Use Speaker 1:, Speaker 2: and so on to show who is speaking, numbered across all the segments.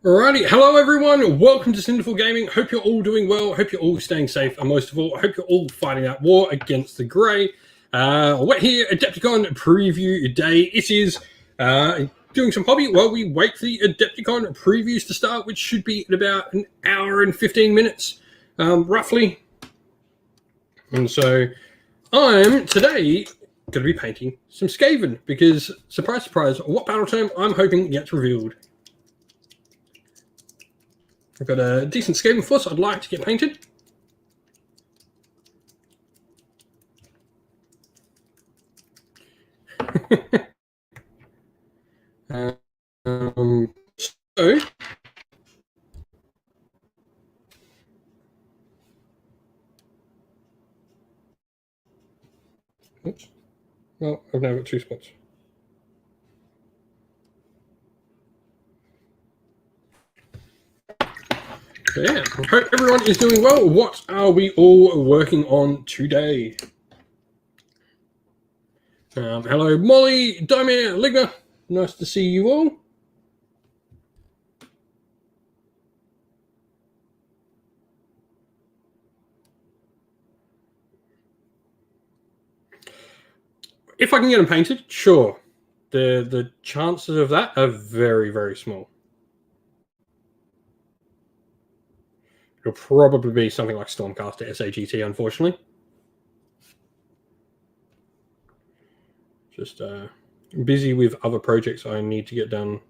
Speaker 1: Alrighty, hello everyone, welcome to Sinful Gaming. Hope you're all doing well, hope you're all staying safe, and most of all, I hope you're all fighting that war against the Grey. We're here, Adepticon preview day. It is doing some hobby while we wait for the Adepticon previews to start, which should be in about an hour and 15 minutes, roughly. And so, I'm today going to be painting some Skaven, because, surprise, surprise, what battle term I'm hoping gets revealed. I've got a decent Skaven force I'd like to get painted. So, oops. Well, I've now got two spots. So yeah, hope everyone is doing well. What are we all working on today? Hello, Molly, Dimir, Ligma. Nice to see you all. If I can get them painted, sure. The chances of that are very, very small. It'll probably be something like Stormcaster SAGT, unfortunately. Just busy with other projects I need to get done.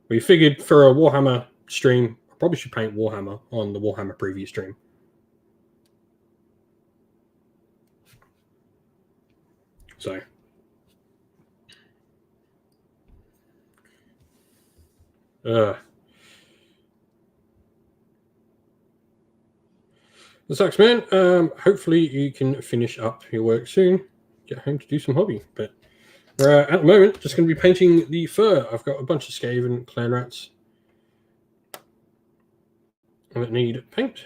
Speaker 1: We figured for a Warhammer stream, I probably should paint Warhammer on the Warhammer preview stream. So, that sucks, man. Hopefully you can finish up your work soon. Get home to do some hobby. But at the moment, just going to be painting the fur. I've got a bunch of Skaven clan rats that need paint.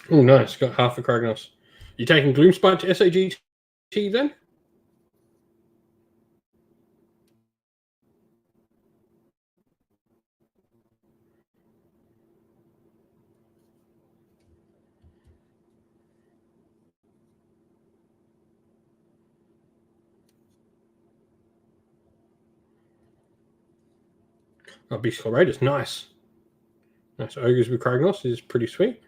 Speaker 1: Oh, nice. Got half a Kragnos. You taking Gloomspite to SAGT then? Oh, Beastful Raiders. Nice. Nice. Ogres with Kragnos is pretty sweet.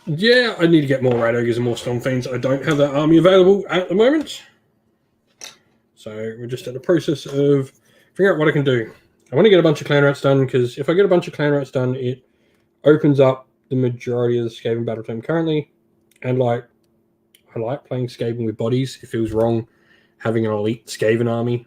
Speaker 1: Yeah, I need to get more Rat Ogres and more Storm Fiends. I don't have that army available at the moment. So we're just in the process of figuring out what I can do. I want to get a bunch of clan rats done, because if I get a bunch of clan rats done, it opens up the majority of the Skaven battle team currently. And I like playing Skaven with bodies. It feels wrong having an elite Skaven army.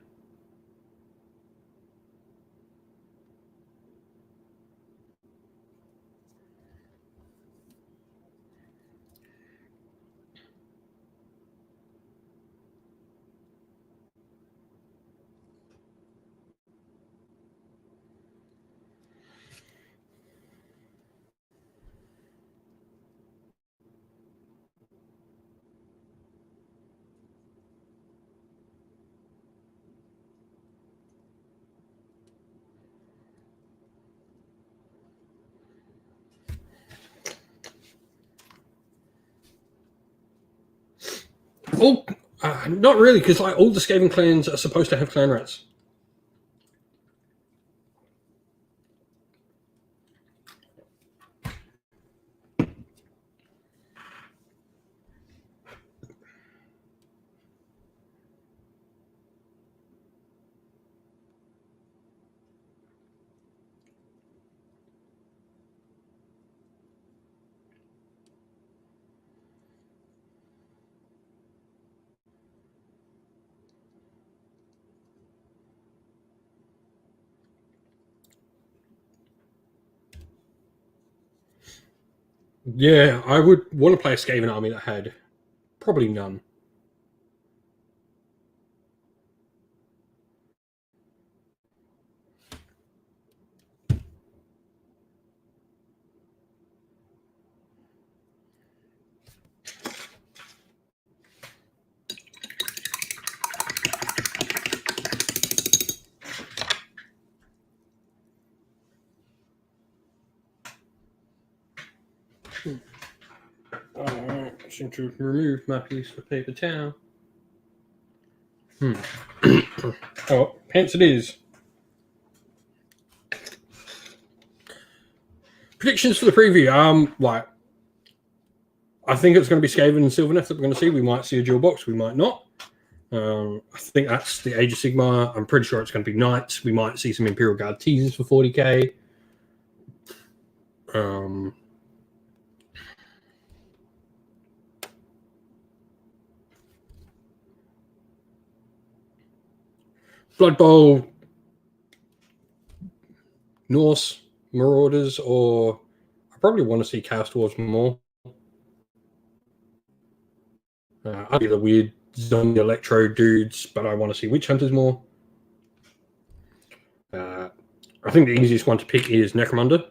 Speaker 1: Oh, not really, because all the Skaven clans are supposed to have clan rats. Yeah, I would want to play a Skaven army that had probably none. I seem to remove my piece of paper towel. Oh, pants it is. Predictions for the preview. Like, I think it's going to be Skaven and Sylvaneth that we're going to see. We might see a dual box, we might not. I think that's the Age of Sigmar. I'm pretty sure it's going to be Knights. We might see some Imperial Guard teasers for 40k. Blood Bowl, Norse, Marauders, or I probably want to see Chaos Dwarves more. I'd be the weird zombie electro dudes, but I want to see Witch Hunters more. I think the easiest one to pick is Necromunda.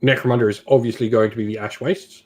Speaker 1: Necromunda is obviously going to be the Ash Wastes.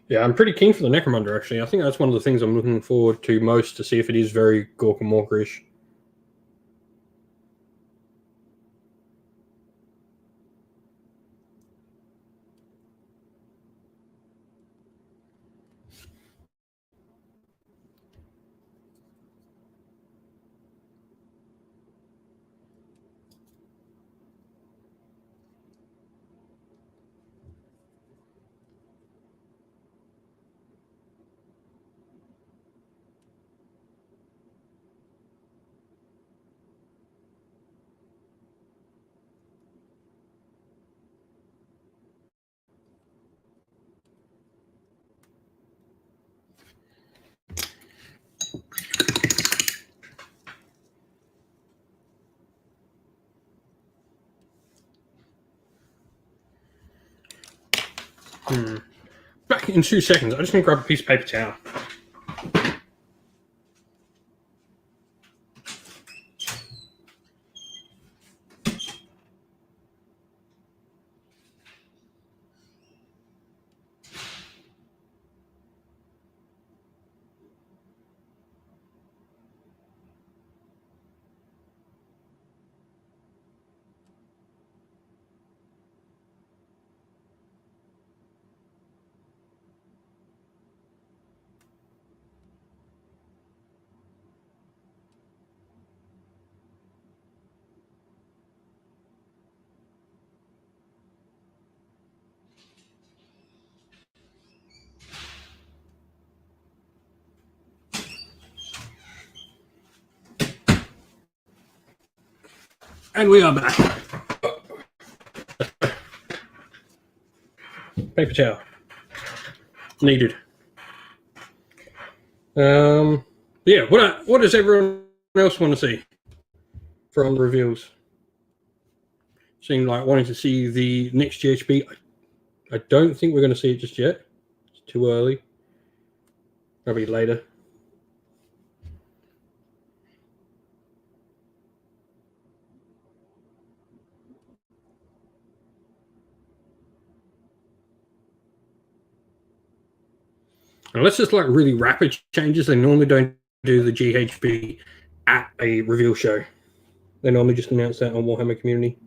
Speaker 1: Yeah, I'm pretty keen for the Necromunda, actually. I think that's one of the things I'm looking forward to most, to see if it is very Gork and Morkerish. Back in 2 seconds. I just need to grab a piece of paper towel. And we are back. Paper towel. Needed. Yeah, what does everyone else want to see from the reveals? Seem like wanting to see the next GHB. I don't think we're going to see it just yet. It's too early. Probably later. Unless it's like really rapid changes, they normally don't do the GHB at a reveal show. They normally just announce that on Warhammer Community.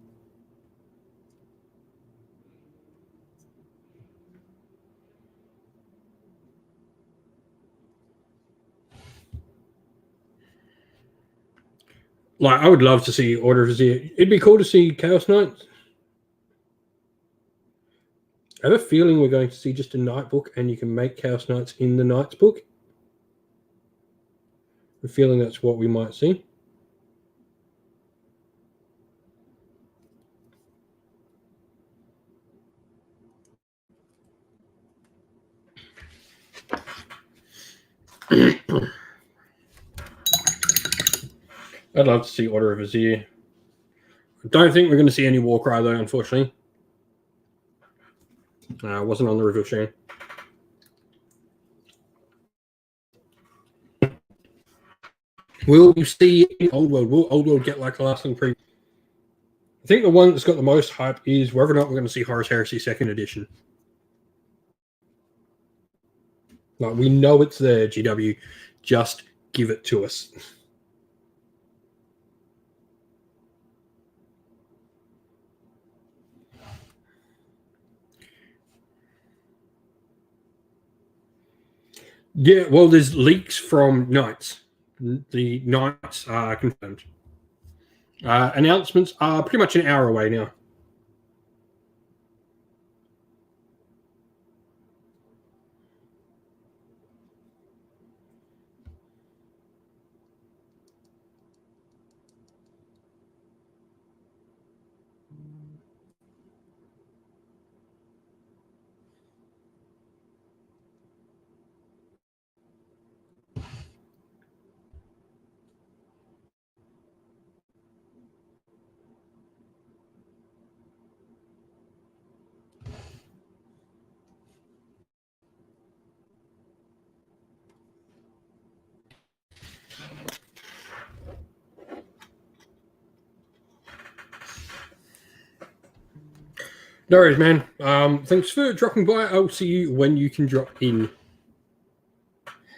Speaker 1: Like, I would love to see Order of Azir. It'd be cool to see Chaos Knights. I have a feeling we're going to see just a Knight book, and you can make Chaos Knights in the Knights book. I'm feeling that's what we might see. I'd love to see Order of Azir. Don't think we're going to see any Warcry though, unfortunately. Wasn't on the reveal stream. Will you see Old World? Will Old World get like a lasting pre? I think the one that's got the most hype is whether or not we're going to see Horus Heresy 2nd edition. Like, we know it's there, GW. Just give it to us. Yeah, well, there's leaks from Knights. The Knights are confirmed. Announcements are pretty much an hour away now. No worries, man. Thanks for dropping by. I'll see you when you can drop in.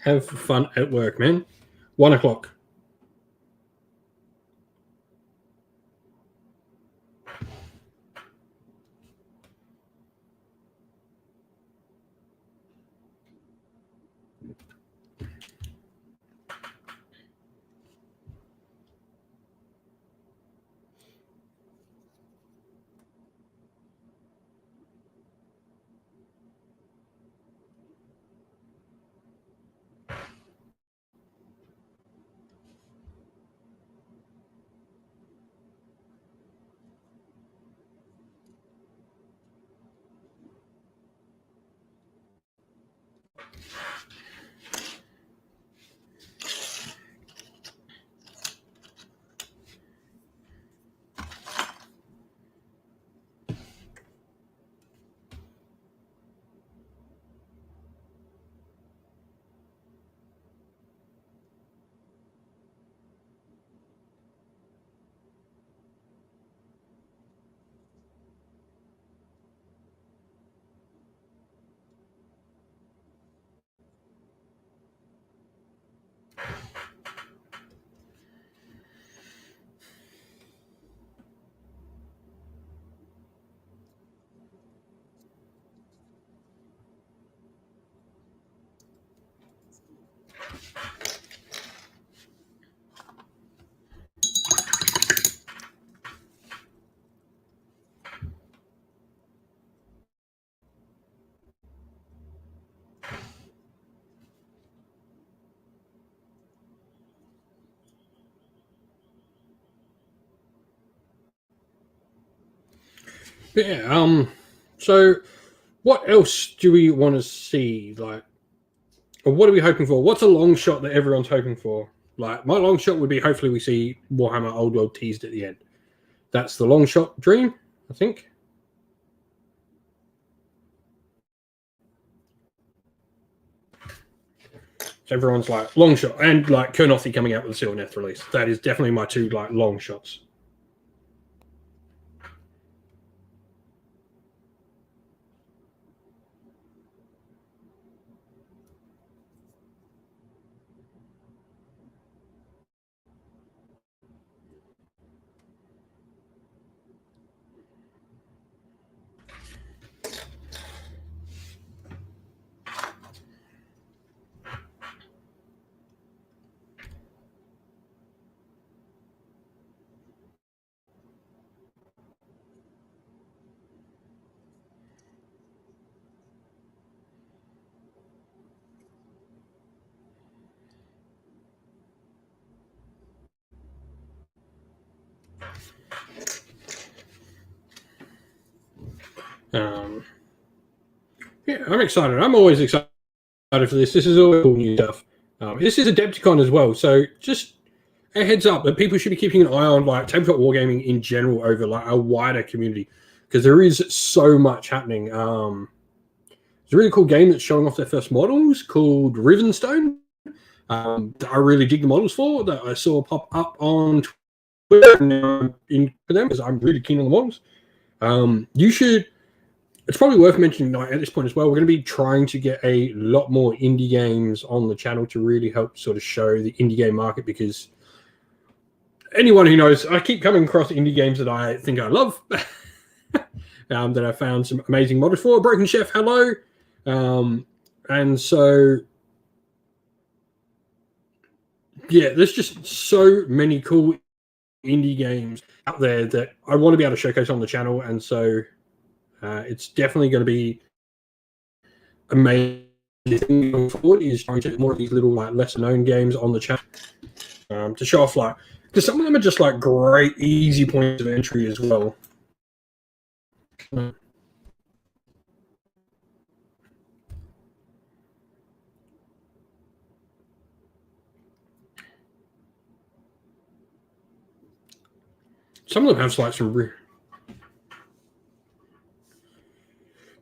Speaker 1: Have fun at work, man. 1 o'clock. Yeah. So, what else do we want to see? Like, or what are we hoping for? What's a long shot that everyone's hoping for? Like, my long shot would be hopefully we see Warhammer Old World teased at the end. That's the long shot dream, I think. So everyone's like long shot, and like Kernothi coming out with a Sylvaneth release. That is definitely my two like long shots. Yeah, I'm excited. I'm always excited for this. This is all cool new stuff. This is Adepticon as well, so just a heads up that people should be keeping an eye on like tabletop wargaming in general over like a wider community, because there is so much happening. It's a really cool game that's showing off their first models called Rivenstone. That I really dig the models for, that I saw pop up on Twitter and in for them, because I'm really keen on the models. You should. It's probably worth mentioning at this point as well. We're going to be trying to get a lot more indie games on the channel to really help sort of show the indie game market, because anyone who knows, I keep coming across indie games that I think I love, that I found some amazing models for. Broken Chef, hello. And so, yeah, there's just so many cool indie games out there that I want to be able to showcase on the channel. And so it's definitely going to be amazing going forward, is trying to get more of these little like lesser known games on the channel, to show off, like, because some of them are just like great easy points of entry as well. Some of them have like some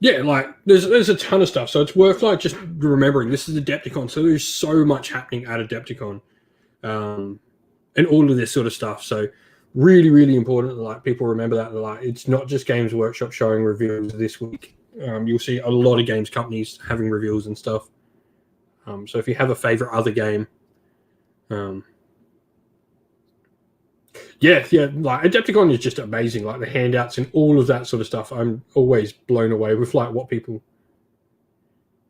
Speaker 1: yeah, like there's a ton of stuff, so it's worth like just remembering this is Adepticon, so there's so much happening at Adepticon, and all of this sort of stuff. So really, really important that like people remember that, like it's not just Games Workshop showing reveals this week. You'll see a lot of games companies having reveals and stuff. So if you have a favorite other game, yeah, like Adepticon is just amazing. Like the handouts and all of that sort of stuff. I'm always blown away with like what people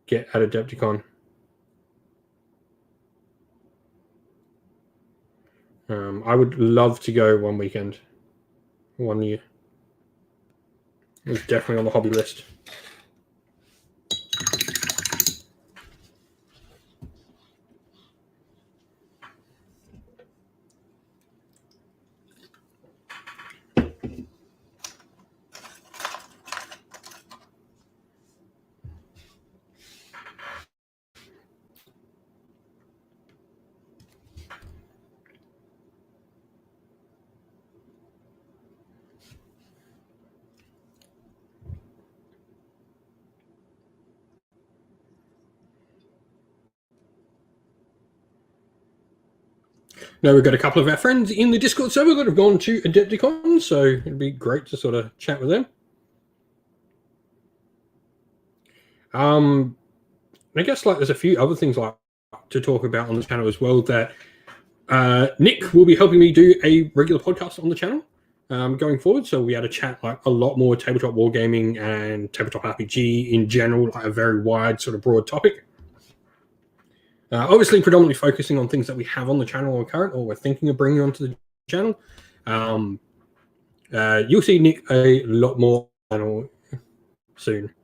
Speaker 1: get at Adepticon. I would love to go one weekend, one year. It's definitely on the hobby list. Now we've got a couple of our friends in the Discord server that have gone to Adepticon, so it'd be great to sort of chat with them. I guess like there's a few other things like to talk about on the channel as well, that Nick will be helping me do a regular podcast on the channel going forward. So we had a chat like a lot more tabletop wargaming and tabletop RPG in general, like a very wide sort of broad topic. Obviously, predominantly focusing on things that we have on the channel or current, or we're thinking of bringing onto the channel. You'll see Nick a lot more on the channel soon.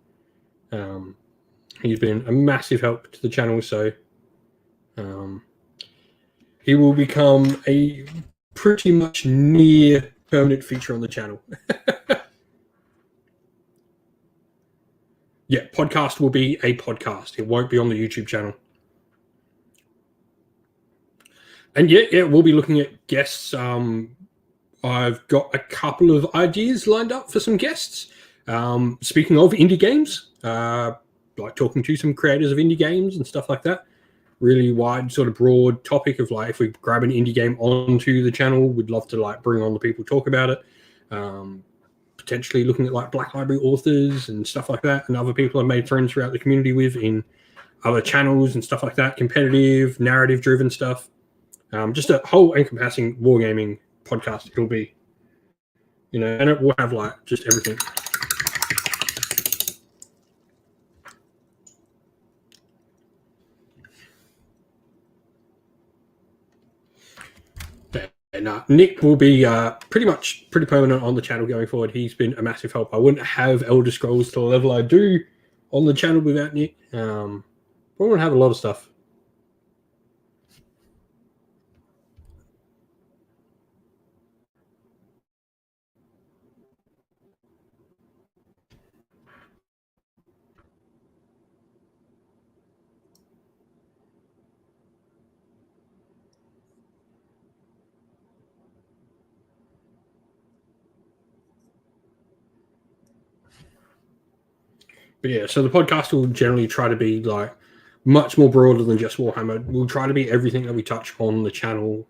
Speaker 1: He's been a massive help to the channel, so he will become a pretty much near permanent feature on the channel. Yeah, podcast will be a podcast. It won't be on the YouTube channel. And yeah, we'll be looking at guests. I've got a couple of ideas lined up for some guests. Speaking of indie games, like talking to some creators of indie games and stuff like that. Really wide, sort of broad topic of like, if we grab an indie game onto the channel, we'd love to like bring on the people, talk about it. Potentially looking at like Black Library authors and stuff like that, and other people I've made friends throughout the community with in other channels and stuff like that, competitive, narrative-driven stuff. Just a whole encompassing wargaming podcast it'll be, and it will have like just everything. And Nick will be pretty permanent on the channel going forward. He's been a massive help. I wouldn't have Elder Scrolls to the level I do on the channel without Nick. We wouldn't have a lot of stuff. But yeah, so the podcast will generally try to be like much more broader than just Warhammer. We'll try to be everything that we touch on the channel.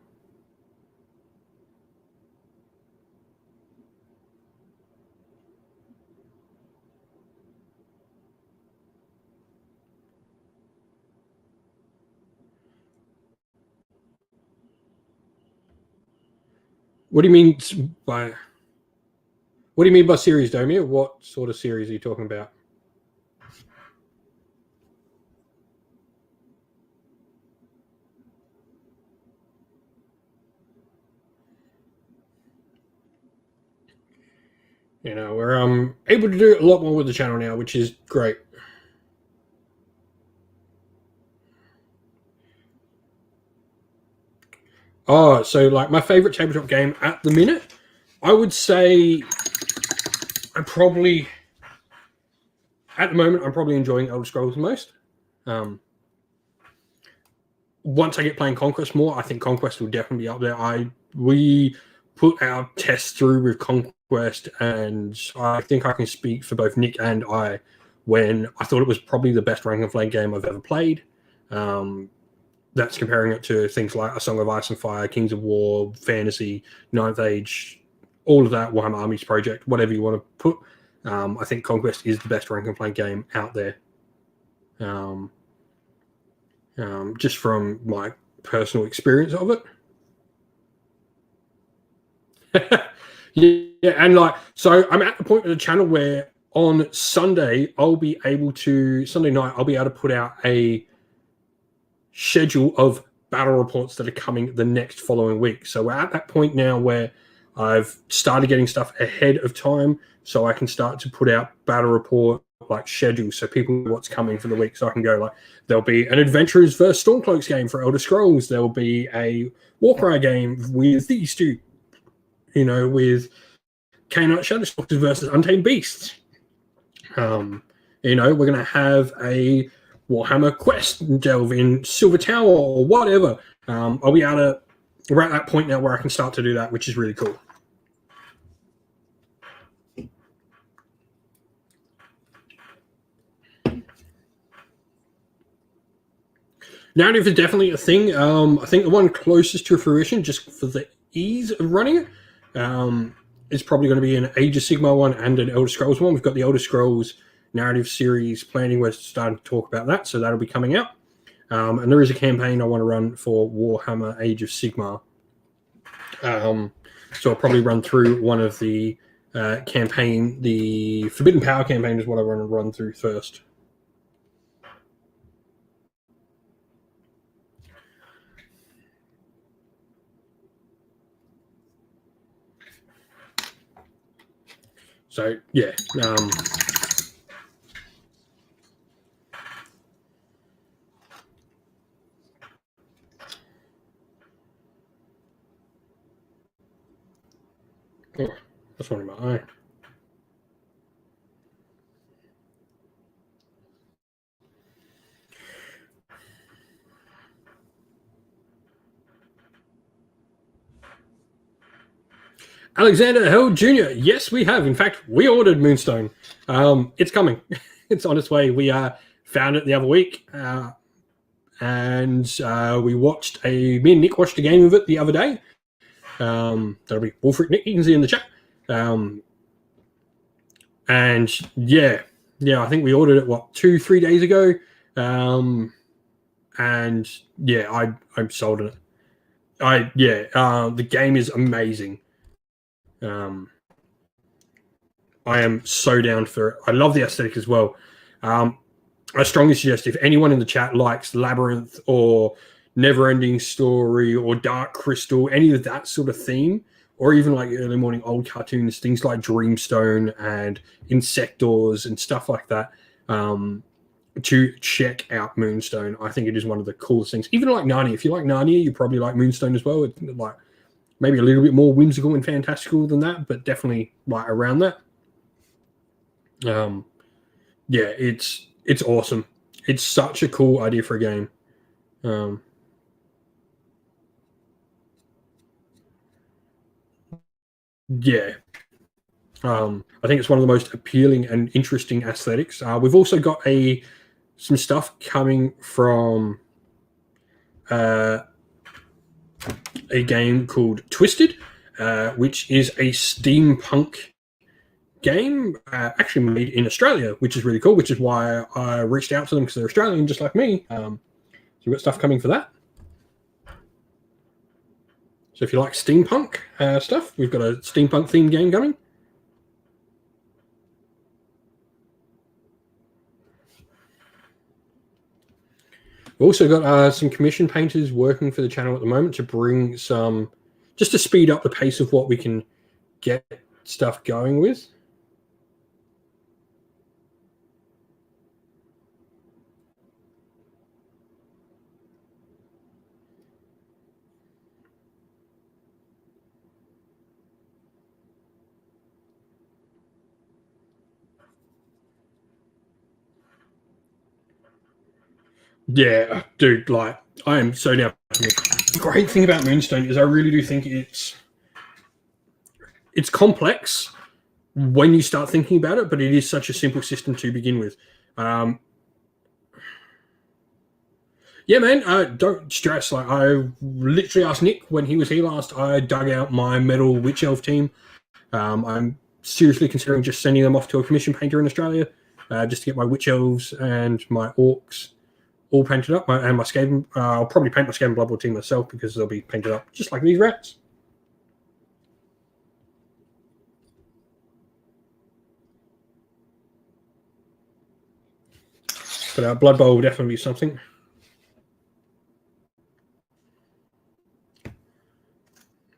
Speaker 1: What do you mean by series, Domir? What sort of series are you talking about? You know, we're able to do a lot more with the channel now, which is great. Oh, so like my favorite tabletop game at the minute, I would say at the moment, I'm probably enjoying Elder Scrolls the most. Once I get playing Conquest more, I think Conquest will definitely be up there. We put our tests through with Conquest, and I think I can speak for both Nick and I when I thought it was probably the best rank and flank game I've ever played. That's comparing it to things like A Song of Ice and Fire, Kings of War, Fantasy, Ninth Age, all of that, Warhammer Armies Project, whatever you want to put. I think Conquest is the best rank and flank game out there. Just from my personal experience of it. Yeah, and like, so I'm at the point of the channel where on Sunday night, I'll be able to put out a schedule of battle reports that are coming the next following week. So we're at that point now where I've started getting stuff ahead of time, so I can start to put out battle report like schedules, so people know what's coming for the week. So I can go like, there'll be an Adventurers versus Stormcloaks game for Elder Scrolls. There'll be a Warcry game with these two, you know, with Canaanite Shadowstalkers versus Untamed Beasts. You know, we're going to have a Warhammer quest delve in Silver Tower or whatever. I'll be able to. We're at that point now where I can start to do that, which is really cool. Narrative is definitely a thing. I think the one closest to fruition, just for the ease of running it, is probably going to be an Age of Sigmar one and an Elder Scrolls one. We've got the Elder Scrolls narrative series planning. We're starting to talk about that, so that'll be coming out. And there is a campaign I want to run for Warhammer Age of Sigmar. So I'll probably run through one of the campaign. The Forbidden Power campaign is what I want to run through first. So yeah. Oh, that's one of my eye. Alexander Held Jr. Yes, we have. In fact, we ordered Moonstone. It's coming. It's on its way. We found it the other week, and me and Nick watched a game of it the other day. That'll be Wolfric Nick. You can see in the chat. And yeah, I think we ordered it 2-3 days ago. And yeah, I'm sold on it. The game is amazing. I am so down for it. I love the aesthetic as well. I strongly suggest if anyone in the chat likes Labyrinth or Neverending Story or Dark Crystal, any of that sort of theme, or even like early morning old cartoons, things like Dreamstone and Insectors and stuff like that, to check out Moonstone. I think it is one of the coolest things. Even like Narnia. If you like Narnia, you probably like Moonstone as well. It's like maybe a little bit more whimsical and fantastical than that, but definitely like around that. Yeah, it's awesome. It's such a cool idea for a game. Yeah. I think it's one of the most appealing and interesting aesthetics. We've also got some stuff coming from a game called Twisted, which is a steampunk game actually made in Australia, which is really cool, which is why I reached out to them, because they're Australian just like me. So we've got stuff coming for that. So if you like steampunk stuff, we've got a steampunk themed game coming. We've also got some commission painters working for the channel at the moment to bring some, just to speed up the pace of what we can get stuff going with. Yeah, dude, like, I am so down. The great thing about Moonstone is I really do think it's complex when you start thinking about it, but it is such a simple system to begin with. Yeah, man, don't stress. Like, I literally asked Nick when he was here last. I dug out my metal witch elf team. I'm seriously considering just sending them off to a commission painter in Australia, just to get my witch elves and my orcs all painted up, and my Skaven. I'll probably paint my Skaven Blood Bowl team myself, because they'll be painted up just like these rats. But Blood Bowl will definitely be something.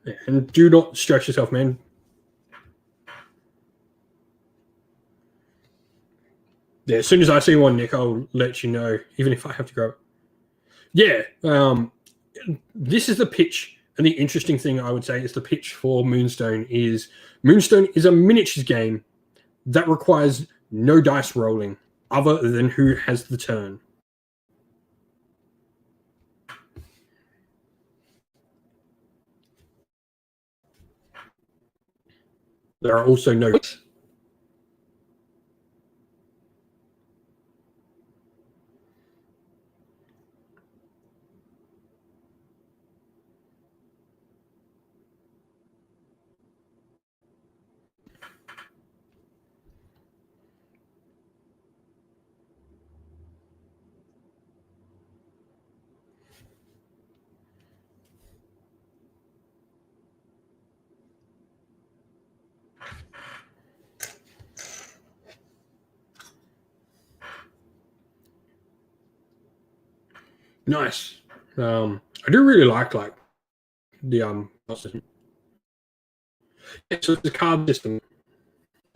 Speaker 1: Yeah, and do not stress yourself, man. Yeah, as soon as I see one, Nick, I'll let you know, even if I have to grow it. Yeah, this is the pitch. And the interesting thing, I would say, is the pitch for Moonstone is a miniatures game that requires no dice rolling other than who has the turn. There are also no. Nice. I do really like the system. Yeah, so it's a card system.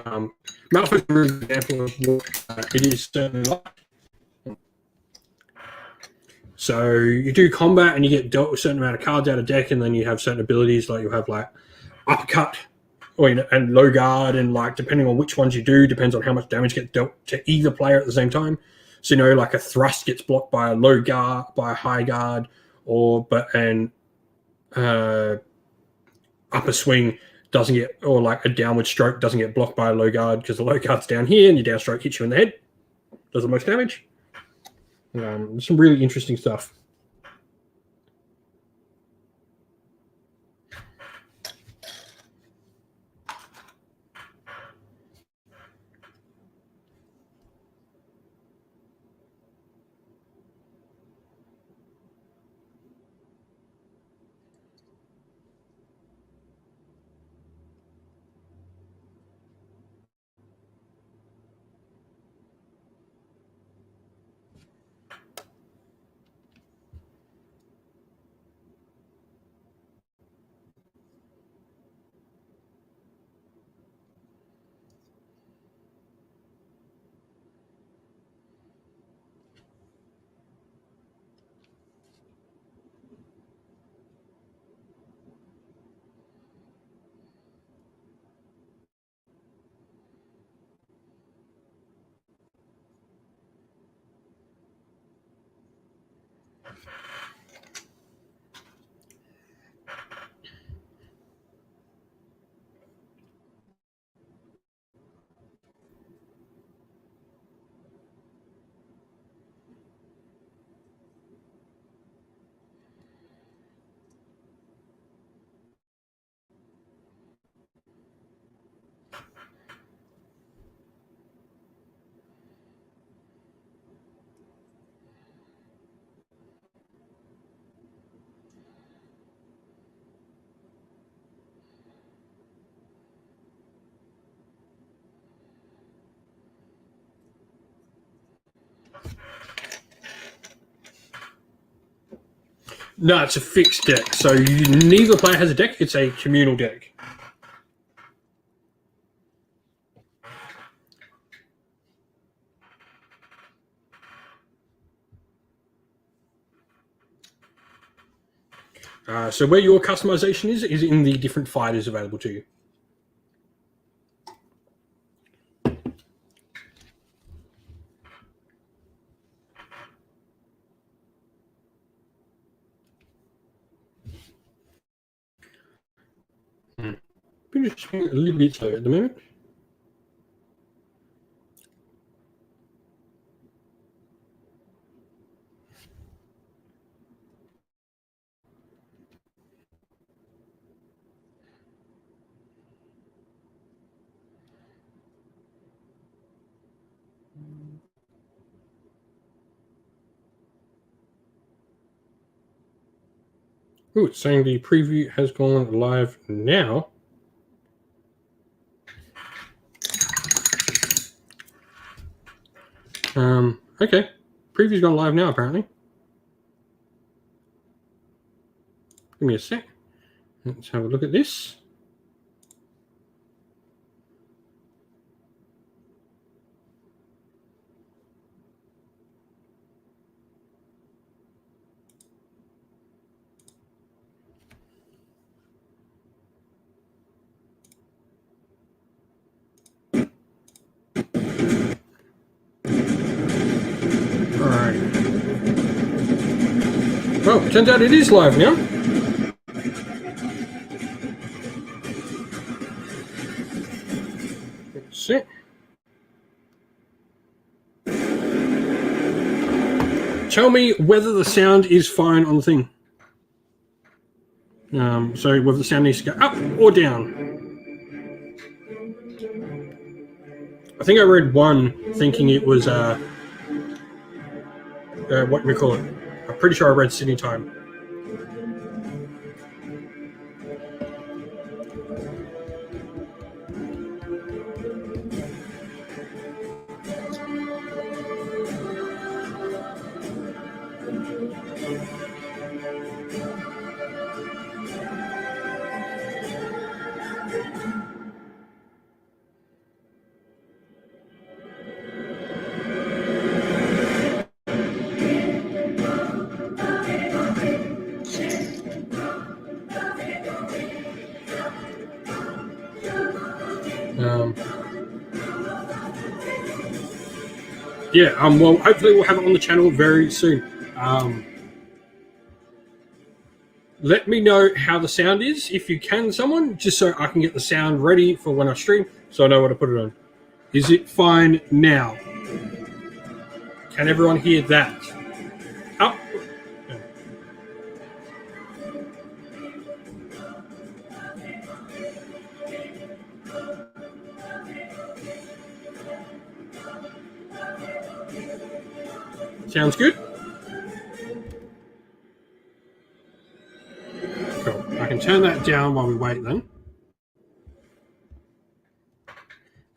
Speaker 1: Malphite is a really good example of what it is certainly like. So you do combat and you get dealt a certain amount of cards out of deck, and then you have certain abilities, like you have like uppercut and low guard, and like depending on which ones you do depends on how much damage gets dealt to either player at the same time. So like a thrust gets blocked by a low guard, by a high guard, upper swing doesn't get, or like a downward stroke doesn't get blocked by a low guard, because the low guard's down here and your down stroke hits you in the head, does the most damage. Some really interesting stuff. No, it's a fixed deck. So neither player has a deck. It's a communal deck. So where your customization is in the different fighters available to you. Just a little bit slow at the moment. Oh, it's saying the preview has gone live now. Okay. Preview's gone live now, apparently. Give me a sec. Let's have a look at this. Alright. Well, turns out it is live now. Let's see. Tell me whether the sound is fine on the thing. So whether the sound needs to go up or down. I think I read one thinking it was what do we call it? I'm pretty sure I read Sydney time. Well, hopefully we'll have it on the channel very soon. Let me know how the sound is, if you can, someone, just so I can get the sound ready for when I stream, so I know what to put it on. Is it fine now? Can everyone hear that? Up. Sounds good? Cool. I can turn that down while we wait then.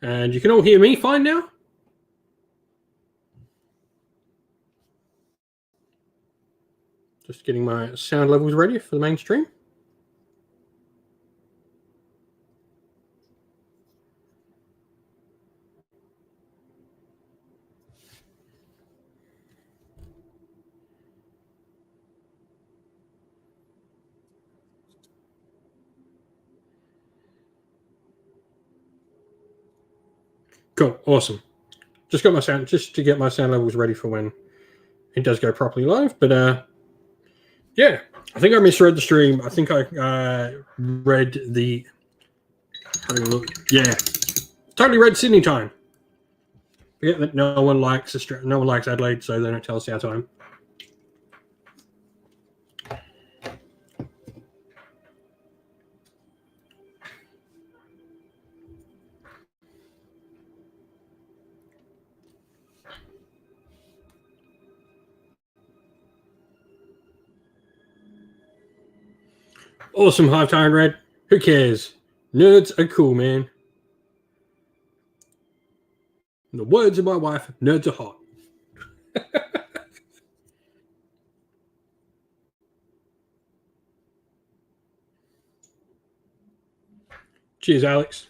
Speaker 1: And you can all hear me fine now? Just getting my sound levels ready for the main stream. Cool, awesome. Just got my sound, just to get my sound levels ready for when it does go properly live. But yeah, I think I misread the stream. I think I read the. Having a look. Yeah, totally read Sydney time. Forget that no one likes Adelaide, so they don't tell us our time. Awesome, Hive Tyrant Red. Who cares? Nerds are cool, man. In the words of my wife, nerds are hot. Cheers, Alex.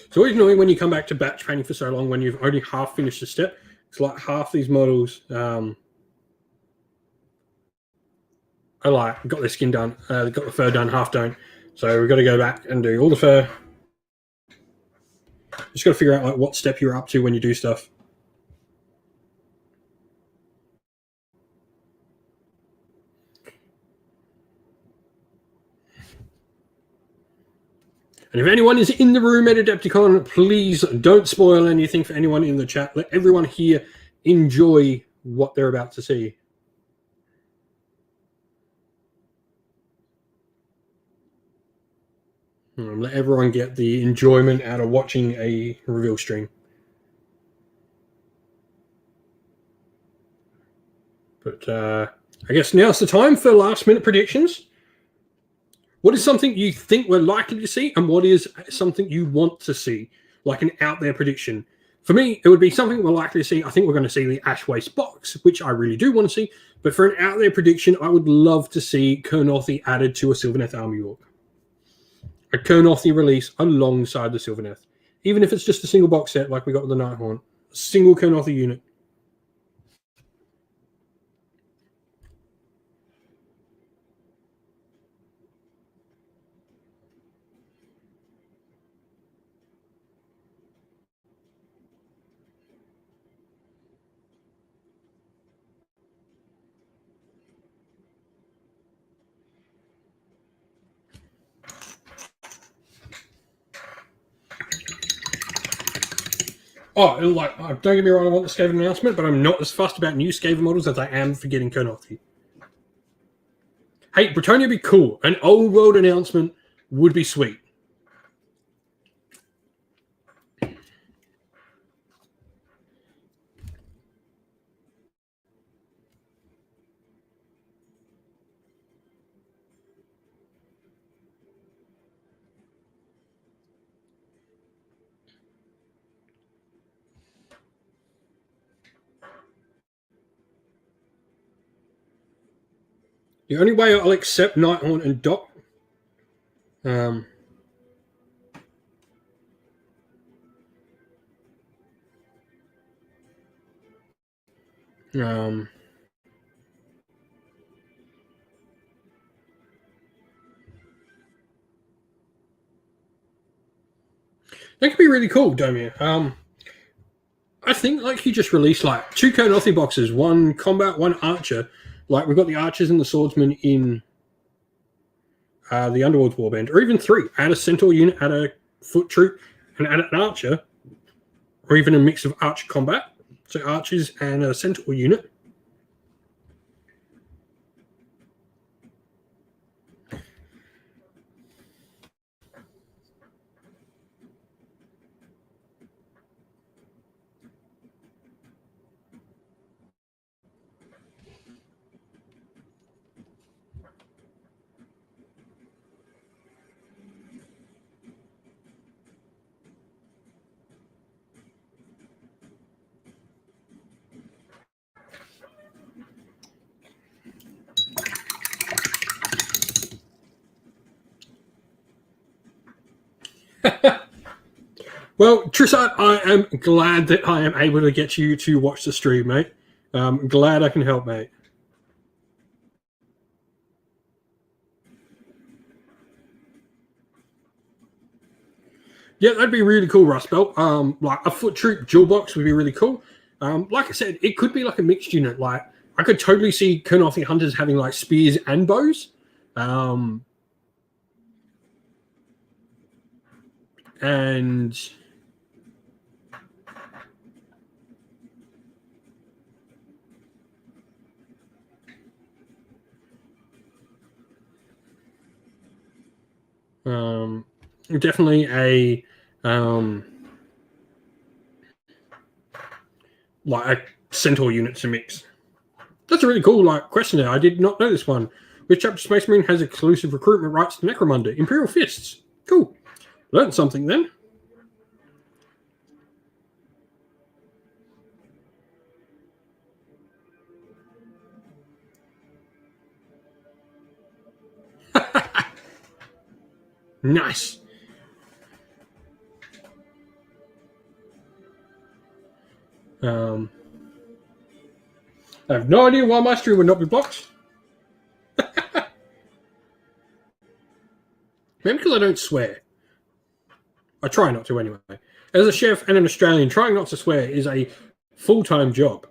Speaker 1: It's always annoying when you come back to batch painting for so long when you've only half finished a step. It's like half these models I got their skin done, got the fur done, half don't. So we've got to go back and do all the fur. Just got to figure out what step you're up to when you do stuff. And if anyone is in the room at Adepticon, please don't spoil anything for anyone in the chat. Let everyone here enjoy what they're about to see. Let everyone get the enjoyment out of watching a reveal stream. But I guess now's the time for last-minute predictions. What is something you think we're likely to see, and what is something you want to see, like an out-there prediction? For me, it would be something we're likely to see. I think we're going to see the Ash Waste box, which I really do want to see. But for an out-there prediction, I would love to see Kurnothi added to a Sylvaneth Army Orc. A Kurnothi release alongside the Sylvaneth. Even if it's just a single box set like we got with the Nighthorn. A single Kurnothi unit. Oh, don't get me wrong, I want the Skaven announcement, but I'm not as fussed about new Skaven models as I am for getting Kurnothi. Hey, Bretonnia would be cool. An old world announcement would be sweet. The only way I'll accept Nighthorn and Doc that could be really cool, Domir. I think you just released 2 Kurnothi boxes, 1 combat, 1 archer. We've got the archers and the swordsmen in the Underworld's Warband, or even 3. Add a centaur unit, add a foot troop, and add an archer, or even a mix of archer combat. So archers and a centaur unit. Well, Trissart, I am glad that I am able to get you to watch the stream, mate. Glad I can help, mate. Yeah, that'd be really cool, Rust Belt. A foot troop dual box would be really cool. Like I said, it could be a mixed unit. I could totally see Kurnothi hunters having spears and bows. And definitely a a centaur unit to mix. That's a really cool question there. I did not know this one. Which chapter Space Marine has exclusive recruitment rights to Necromunda? Imperial Fists. Cool. Learned something then. Nice. I have no idea why my stream would not be blocked. Maybe because I don't swear. I try not to anyway. As a chef and an Australian, trying not to swear is a full-time job.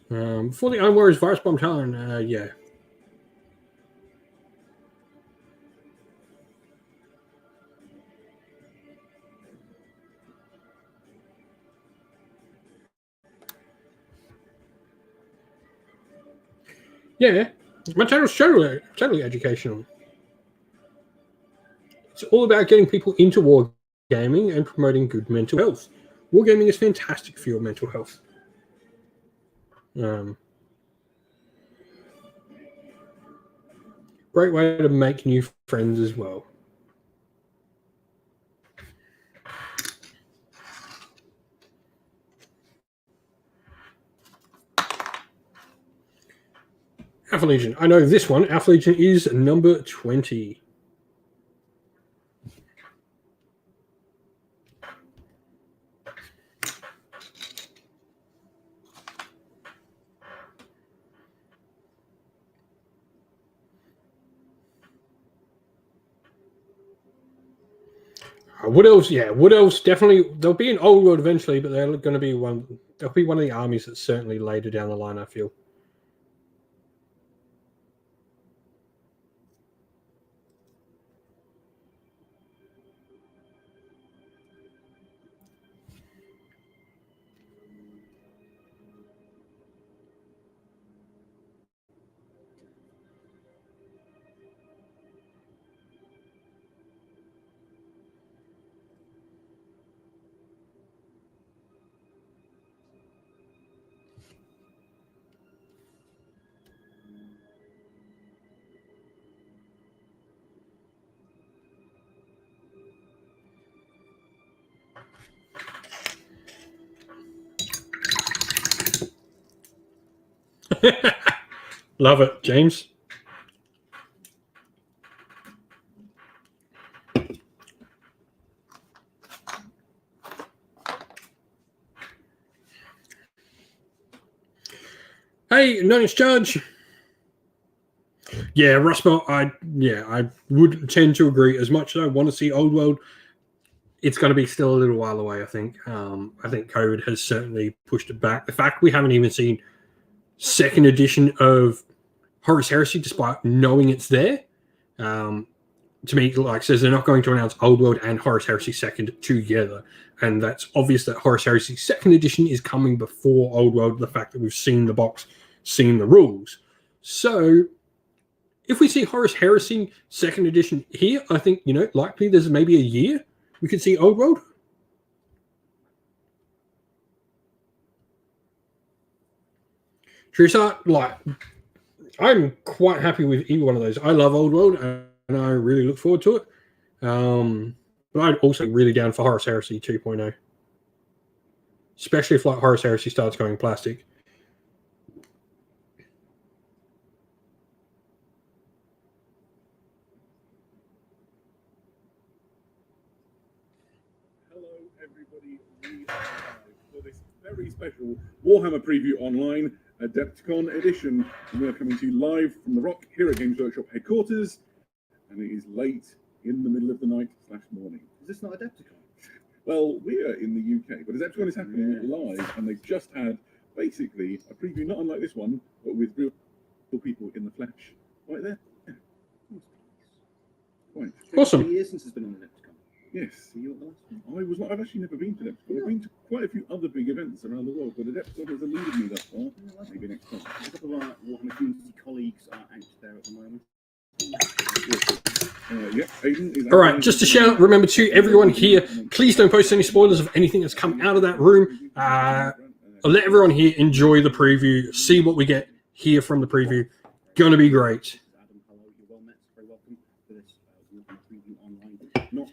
Speaker 1: Before the Iron Warriors virus bomb Talon, yeah. Yeah, my channel's totally educational. It's all about getting people into wargaming and promoting good mental health. Wargaming is fantastic for your mental health. Great way to make new friends as well. Alpha Legion. I know this one. Alpha Legion is number 20. Wood Elves, yeah, Wood Elves definitely. They'll be in Old World eventually, but they're going to be one. They'll be one of the armies that's certainly later down the line, I feel. Love it, James. Hey, Notice Judge. Yeah, Rustbelt, I would tend to agree. As much as I want to see Old World, it's going to be still a little while away, I think. I think COVID has certainly pushed it back. The fact we haven't even seen second edition of Horus Heresy, despite knowing it's there, to me, like says, they're not going to announce Old World and Horus Heresy second together. And that's obvious that Horus Heresy second edition is coming before Old World, the fact that we've seen the box, seen the rules. So if we see Horus Heresy second edition here, I think, likely there's maybe a year we could see Old World. Teresa, I'm quite happy with either one of those. I love Old World, and I really look forward to it. But I'd also really down for Horus Heresy 2.0. Especially if Horus Heresy starts going plastic.
Speaker 2: Hello, everybody. We are live for this very special Warhammer preview online, Adepticon edition. And we are coming to you live from the Rock here at Games Workshop headquarters. And it is late in the middle of the night / morning.
Speaker 3: Is this not Adepticon?
Speaker 2: Well, we are in the UK, but Adepticon is happening live, and they've just had basically a preview not unlike this one, but with real people in the flesh. Right there. Yeah. Quite.
Speaker 1: Awesome.
Speaker 3: 3 years since it's been on Adepticon.
Speaker 2: Yes. I've actually never been to Adepticon. I've been to quite a few other big events around the world, but Adepticon has eluded me thus far. Maybe next time.
Speaker 3: A couple of our Warhammer community colleagues are out there at the moment.
Speaker 1: All right, just a shout out, remember to everyone here, please don't post any spoilers of anything that's come out of that room. Let everyone here enjoy the preview, see what we get here from the preview. Gonna be great.
Speaker 3: Adam, hello, you're well met. Very welcome to this Warhammer preview online. Not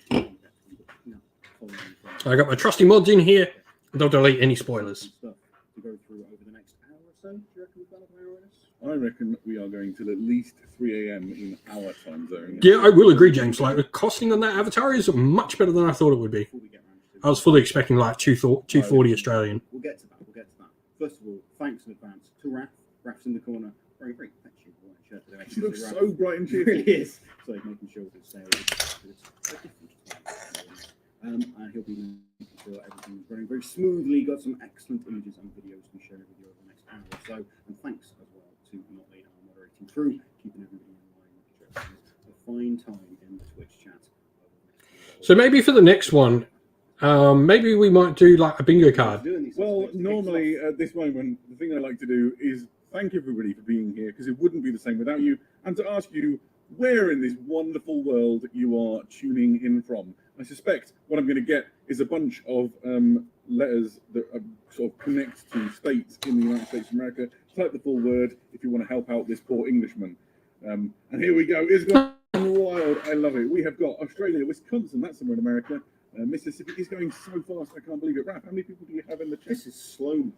Speaker 1: I got my trusty mods in here. Don't delete any spoilers.
Speaker 3: Stuff to go through over the next hour or so. Do you reckon we've got an hour on this?
Speaker 2: I reckon we are going till at least 3 a.m. in our time zone.
Speaker 1: Yeah, I will agree, James. Like, the costing on that avatar is much better than I thought it would be. I was fully expecting like 240 Australian.
Speaker 3: We'll get to that. We'll get to that. First of all, thanks in advance to Raph. Raph's in the corner. Very, very thank you for that shirt today.
Speaker 2: She looks so bright and cheerful.
Speaker 3: It really is. So making sure that it's and he'll be making sure everything is running very smoothly. Got some excellent images and videos to be sharing with you over the next hour or so. And thanks as well to Motley, our moderating crew, keeping everybody online. A fine time in the Twitch chat.
Speaker 1: So maybe for the next one, maybe we might do like a bingo card.
Speaker 2: Well, normally at this moment, the thing I like to do is thank everybody for being here, because it wouldn't be the same without you, and to ask you where in this wonderful world you are tuning in from. I suspect what I'm going to get is a bunch of letters that sort of connect to states in the United States of America. Type the full word if you want to help out this poor Englishman. And here we go. It's gone wild. I love it. We have got Australia, Wisconsin, that's somewhere in America. Mississippi is going so fast, I can't believe it. Raph, how many people do you have in the chat?
Speaker 3: This is slow.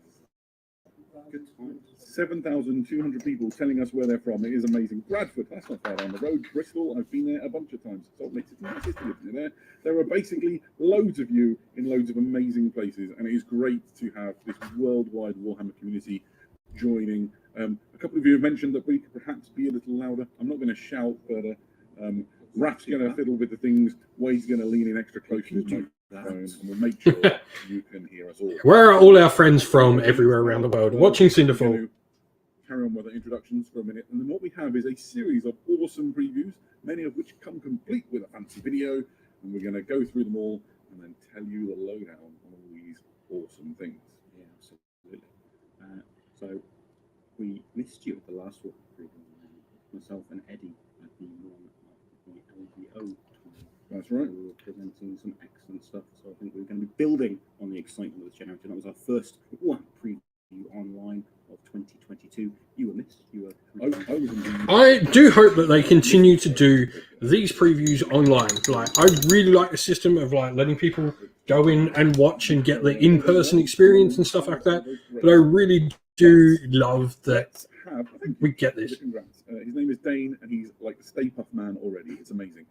Speaker 3: Good times.
Speaker 2: 7,200 people telling us where they're from. It is amazing. Bradford, that's not far down the road. Bristol, I've been there a bunch of times. Salt Lake City, my sister lives near there. There are basically loads of you in loads of amazing places, and it is great to have this worldwide Warhammer community joining. A couple of you have mentioned that we could perhaps be a little louder. I'm not going to shout, but Raph's going to fiddle with the things. Wade's going to lean in extra close to his microphone, and we'll make sure you can hear us all.
Speaker 1: Where are all our friends from everywhere around the world watching Cinderfall?
Speaker 2: Carry on with the introductions for a minute, and then what we have is a series of awesome previews, many of which come complete with a fancy video, and we're going to go through them all and then tell you the lowdown on all these awesome things.
Speaker 3: Yeah, absolutely. So we missed you at the last one, myself and Eddie at the one of the LVO time.
Speaker 2: That's right.
Speaker 3: We were presenting some excellent stuff, so I think we're going to be building on the excitement of this generation. That was our first one preview online of 2022. You were missed. You were.
Speaker 1: I do hope that they continue to do these previews online. Like, I really like the system of like letting people go in and watch and get the in-person experience and stuff like that. But I really do love that we get this.
Speaker 2: His name is Dane, and he's like the Stay Puft Man already. It's amazing.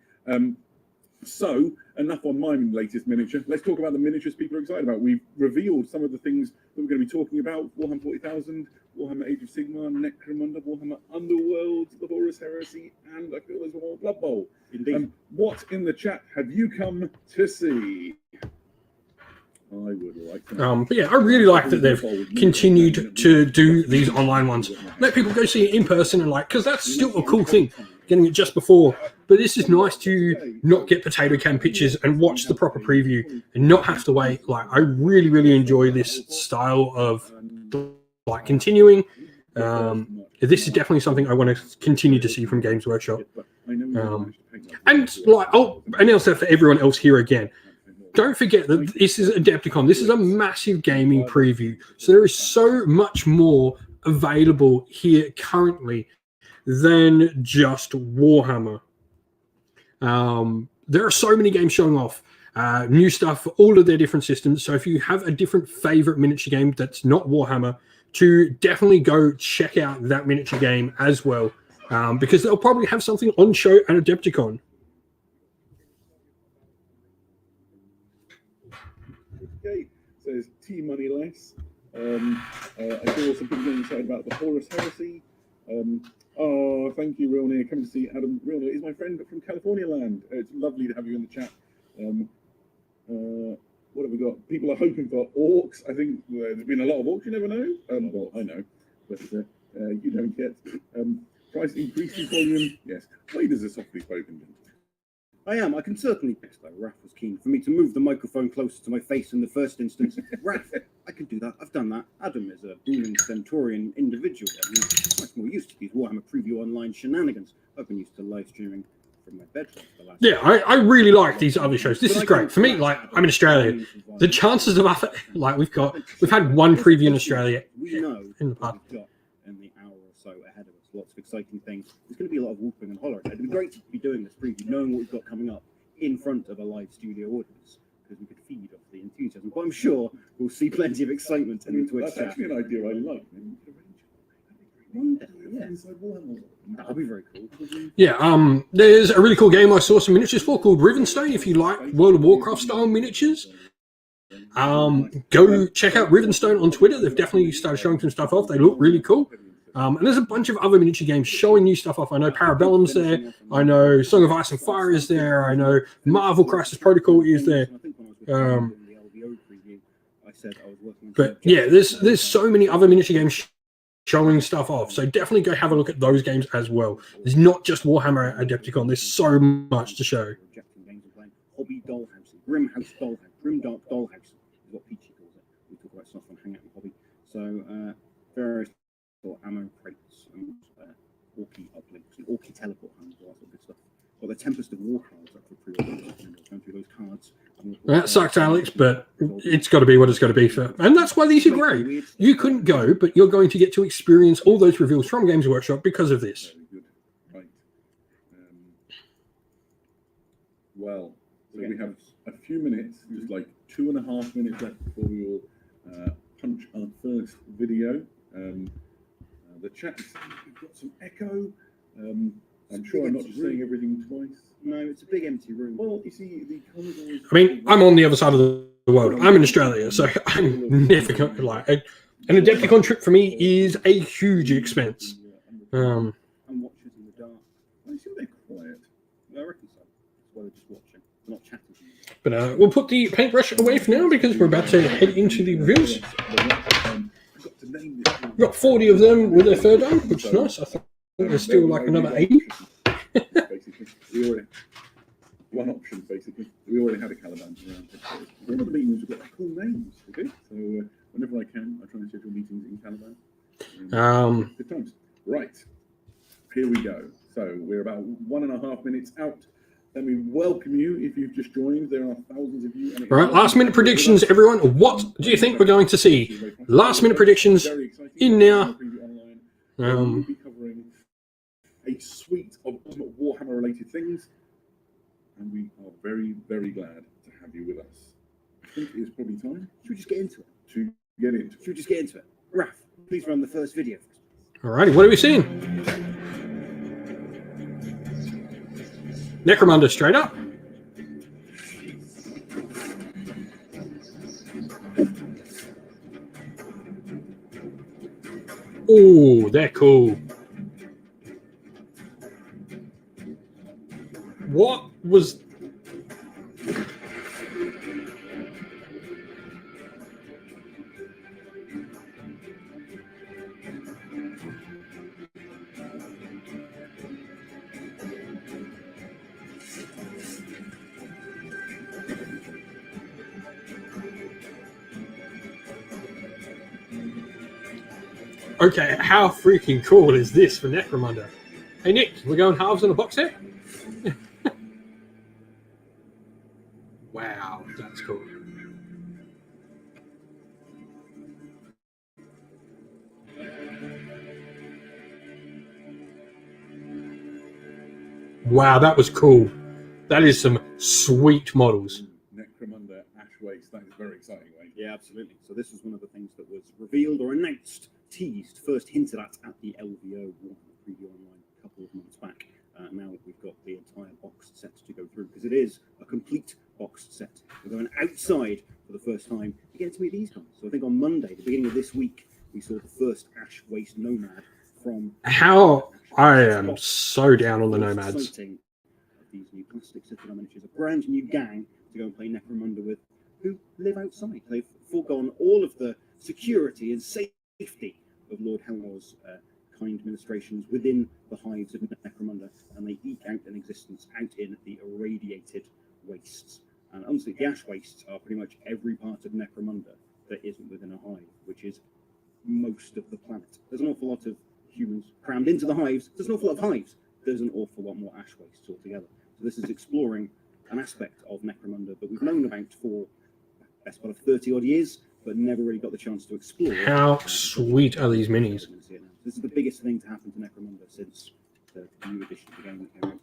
Speaker 2: So, enough on my latest miniature. Let's talk about the miniatures people are excited about. We've revealed some of the things that we're going to be talking about. Warhammer 40,000, Warhammer Age of Sigmar, Necromunda, Warhammer Underworld, the Horus Heresy, and I feel there's one more Blood Bowl.
Speaker 3: Indeed.
Speaker 2: What in the chat have you come to see? I would like to
Speaker 1: but yeah, I really like that they've continued to do these online ones. Let people go see it in person and like, because that's still a cool thing, getting it just before. But this is nice to not get potato can pictures and watch the proper preview and not have to wait. Like, I really, really enjoy this style of like continuing. This is definitely something I want to continue to see from Games Workshop. And like, I'll announce that for everyone else here again. Don't forget that this is Adepticon. This is a massive gaming preview. So there is so much more available here currently than just Warhammer. There are so many games showing off new stuff for all of their different systems. So if you have a different favorite miniature game that's not Warhammer, to definitely go check out that miniature game as well, because they'll probably have something on show at Adepticon.
Speaker 2: Okay, says T Money Less. I saw some people getting excited about the Horus Heresy. Oh, thank you, Real Near. Coming to see Adam. Real Near is my friend from California land. It's lovely to have you in the chat. What have we got? People are hoping for orcs. I think there's been a lot of orcs. You never know. Well, I know, but you don't get. Price increasing volume. Yes. Wade is a softly spoken.
Speaker 3: I am. I can certainly text though. Raph was keen for me to move the microphone closer to my face in the first instance. Raph, I can do that. I've done that. Adam is a ruling Centaurian individual. He's much more used to these Warhammer Preview Online shenanigans. I've been used to live streaming from my bedroom for the last.
Speaker 1: Yeah, I really like these other shows. This is great for me. Like, I'm in Australia. The chances of us, like, we've had one preview in Australia
Speaker 3: We know
Speaker 1: in the past.
Speaker 3: what we've got in the hour or so ahead of us. Lots of exciting things. There's going to be a lot of whooping and hollering. It'd be great to be doing this preview, knowing what we've got coming up in front of a live studio audience, because we could feed off the enthusiasm. But I'm sure we'll see plenty of excitement in the Twitch
Speaker 2: That's
Speaker 3: chat.
Speaker 2: actually an idea I like.
Speaker 3: One day, yeah. That'll be very cool.
Speaker 1: Yeah, there's a really cool game I saw some miniatures for called Rivenstone. If you like World of Warcraft style miniatures, go check out Rivenstone on Twitter. They've definitely started showing some stuff off. They look really cool. And there's a bunch of other miniature games showing new stuff off. I know Parabellum's there. I know Song of Ice and Fire is there. I know Marvel Crisis Protocol is there. But yeah, there's so many other miniature games showing stuff off. So definitely go have a look at those games as well. There's not just Warhammer Adepticon. There's so much to show.
Speaker 3: Hobby Dollhouse, Grimhouse Dollhouse, Grimdark Dollhouse is what Peachy calls it. We talk about stuff on Hangout and Hobby. So various ammo crates and Orky uplinks and Orky teleport hands, all that sort of good stuff. Got the Tempest of War cards up for pre-order. Going through those cards.
Speaker 1: That sucks, Alex, but it's got to be what it's got to be for. And that's why these are great. You couldn't go, but you're going to get to experience all those reveals from Games Workshop because of this.
Speaker 2: Very good. Right. Well, so we have a few minutes, just like 2.5 minutes left before we will punch our first video. The chat is saying we've got some echo. I'm sure I'm not just saying everything twice.
Speaker 3: No, it's a big empty room.
Speaker 2: Well, you see, the corridors.
Speaker 1: I mean, I'm on the other side of the world. I'm in Australia, so I'm never going to like. An Adepticon trip for me is a huge expense.
Speaker 3: And watchers in the dark.
Speaker 2: I assume they're quiet.
Speaker 3: I reckon so. That's why they're just watching. They're not chatting.
Speaker 1: But we'll put the paintbrush away for now because we're about to head into the reveals. We've got 40 of them with their fur done, which is nice. I think there's still like another 80.
Speaker 2: Basically, we already one option. Basically, we already had a Caliban around. One of the meetings have got cool names. Okay, so whenever I can, I try and schedule meetings in Caliban. Good times. Right, here we go. So we're about 1.5 minutes out. Let me welcome you if you've just joined. There are thousands of you.
Speaker 1: All right, last minute predictions, everyone. What do you think we're going to see? Last minute predictions in now.
Speaker 2: We'll be covering a suite of Warhammer related things, and we are very, very glad to have you with us. I think it is probably time.
Speaker 3: Should we just get into it?
Speaker 2: To get into it.
Speaker 3: Should we just get into it? Raph, please run the first video.
Speaker 1: All righty, what are we seeing? Necromunda straight up. Oh, they're cool. What was... Okay, how freaking cool is this for Necromunda? Hey Nick, we're going halves in a box here? Wow, that's cool. Wow, that was cool. That is some sweet models.
Speaker 2: Necromunda Ash Waste. That is very exciting, right?
Speaker 3: Yeah, absolutely. So this was one of the things that was revealed or announced, teased, first hinted at the LVO Warhammer Preview Online a couple of months back. Now we've got the entire box set to go through because it is a complete box set. We're going outside for the first time to get to meet these guys. So I think on Monday, the beginning of this week, we saw the first Ash Waste Nomad from...
Speaker 1: How... I am so down on the Nomads.
Speaker 3: These new plastic Citadel miniatures, a brand new gang to go and play Necromunda with, who live outside. They've foregone all of the security and safety of Lord Helnor's kind ministrations within the hives of Necromunda, and they eke out an existence out in the irradiated wastes. And honestly, the ash wastes are pretty much every part of Necromunda that isn't within a hive, which is most of the planet. There's an awful lot of humans crammed into the hives. There's an awful lot of hives. There's an awful lot more ash wastes altogether. So this is exploring an aspect of Necromunda that we've known about for the best part of 30 odd years, but never really got the chance to explore.
Speaker 1: How sweet are these minis?
Speaker 3: This is the biggest thing to happen to Necromunda since the new edition of the game that came out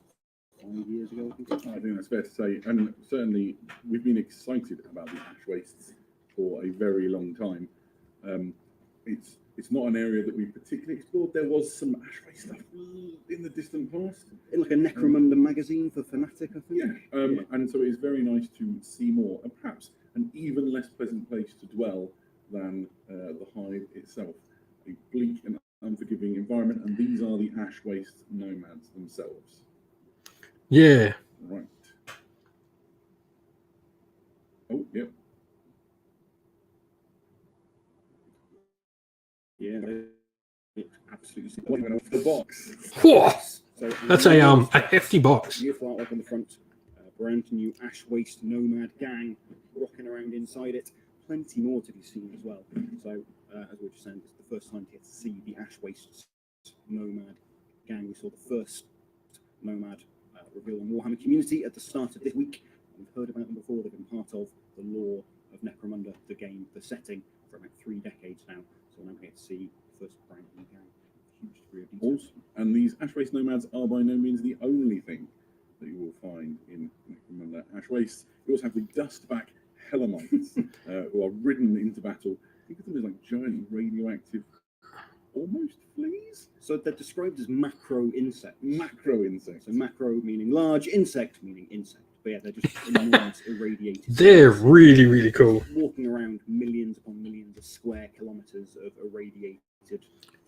Speaker 3: 5 years ago, I think.
Speaker 2: I think that's fair to say, and certainly we've been excited about the ash wastes for a very long time. It's not an area that we've particularly explored. There was some ash waste stuff in the distant past.
Speaker 3: In like a Necromunda magazine for Fanatic, I think.
Speaker 2: Yeah, and so it is very nice to see more, and perhaps an even less pleasant place to dwell than the hive itself. A bleak and unforgiving environment, and these are the ash waste nomads themselves.
Speaker 1: Yeah.
Speaker 2: Right. Oh, yep.
Speaker 3: Yeah, it's absolutely.
Speaker 2: One went off the box.
Speaker 1: Whoa,
Speaker 3: So,
Speaker 1: that's a hefty box.
Speaker 3: Beautiful artwork on the front. Brand new ash waste nomad gang rocking around inside it. Plenty more to be seen as well. So, as we were just saying, it's the first time to get to see the ash waste nomad gang. We saw the first nomad reveal on Warhammer Community at the start of this week. We've heard about them before. They've been part of the lore of Necromunda, the game, the setting, for about 3 decades now. So we're now get to see the first brand new gang. Huge degree of detail.
Speaker 2: Awesome. And these ash waste nomads are by no means the only thing that you will find in Necromunda ash wastes. You also have the dustback Helamites, who are ridden into battle. Think of them as like giant radioactive, almost fleas.
Speaker 3: So they're described as macro insects.
Speaker 2: Macro insects.
Speaker 3: So macro meaning large, insect meaning insect. But yeah, they're just enormous irradiated.
Speaker 1: They're really, really cool.
Speaker 3: Walking around millions upon millions of square kilometers of irradiated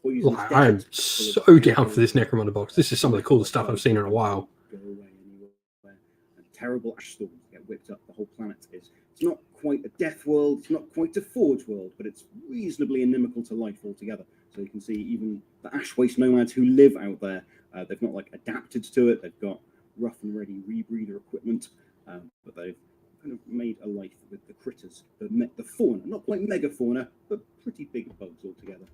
Speaker 3: poison.
Speaker 1: I am so down for this Necromunda box. This is some of the coolest stuff I've seen in a while.
Speaker 3: Go away anywhere. And terrible ash storms get whipped up the whole planet. It's not quite a death world, it's not quite a forge world, but it's reasonably inimical to life altogether. So you can see even the ash waste nomads who live out there, they've not like adapted to it. They've got rough and ready rebreather equipment, but they've kind of made a life with the critters, the fauna, not quite megafauna, but pretty big bugs altogether.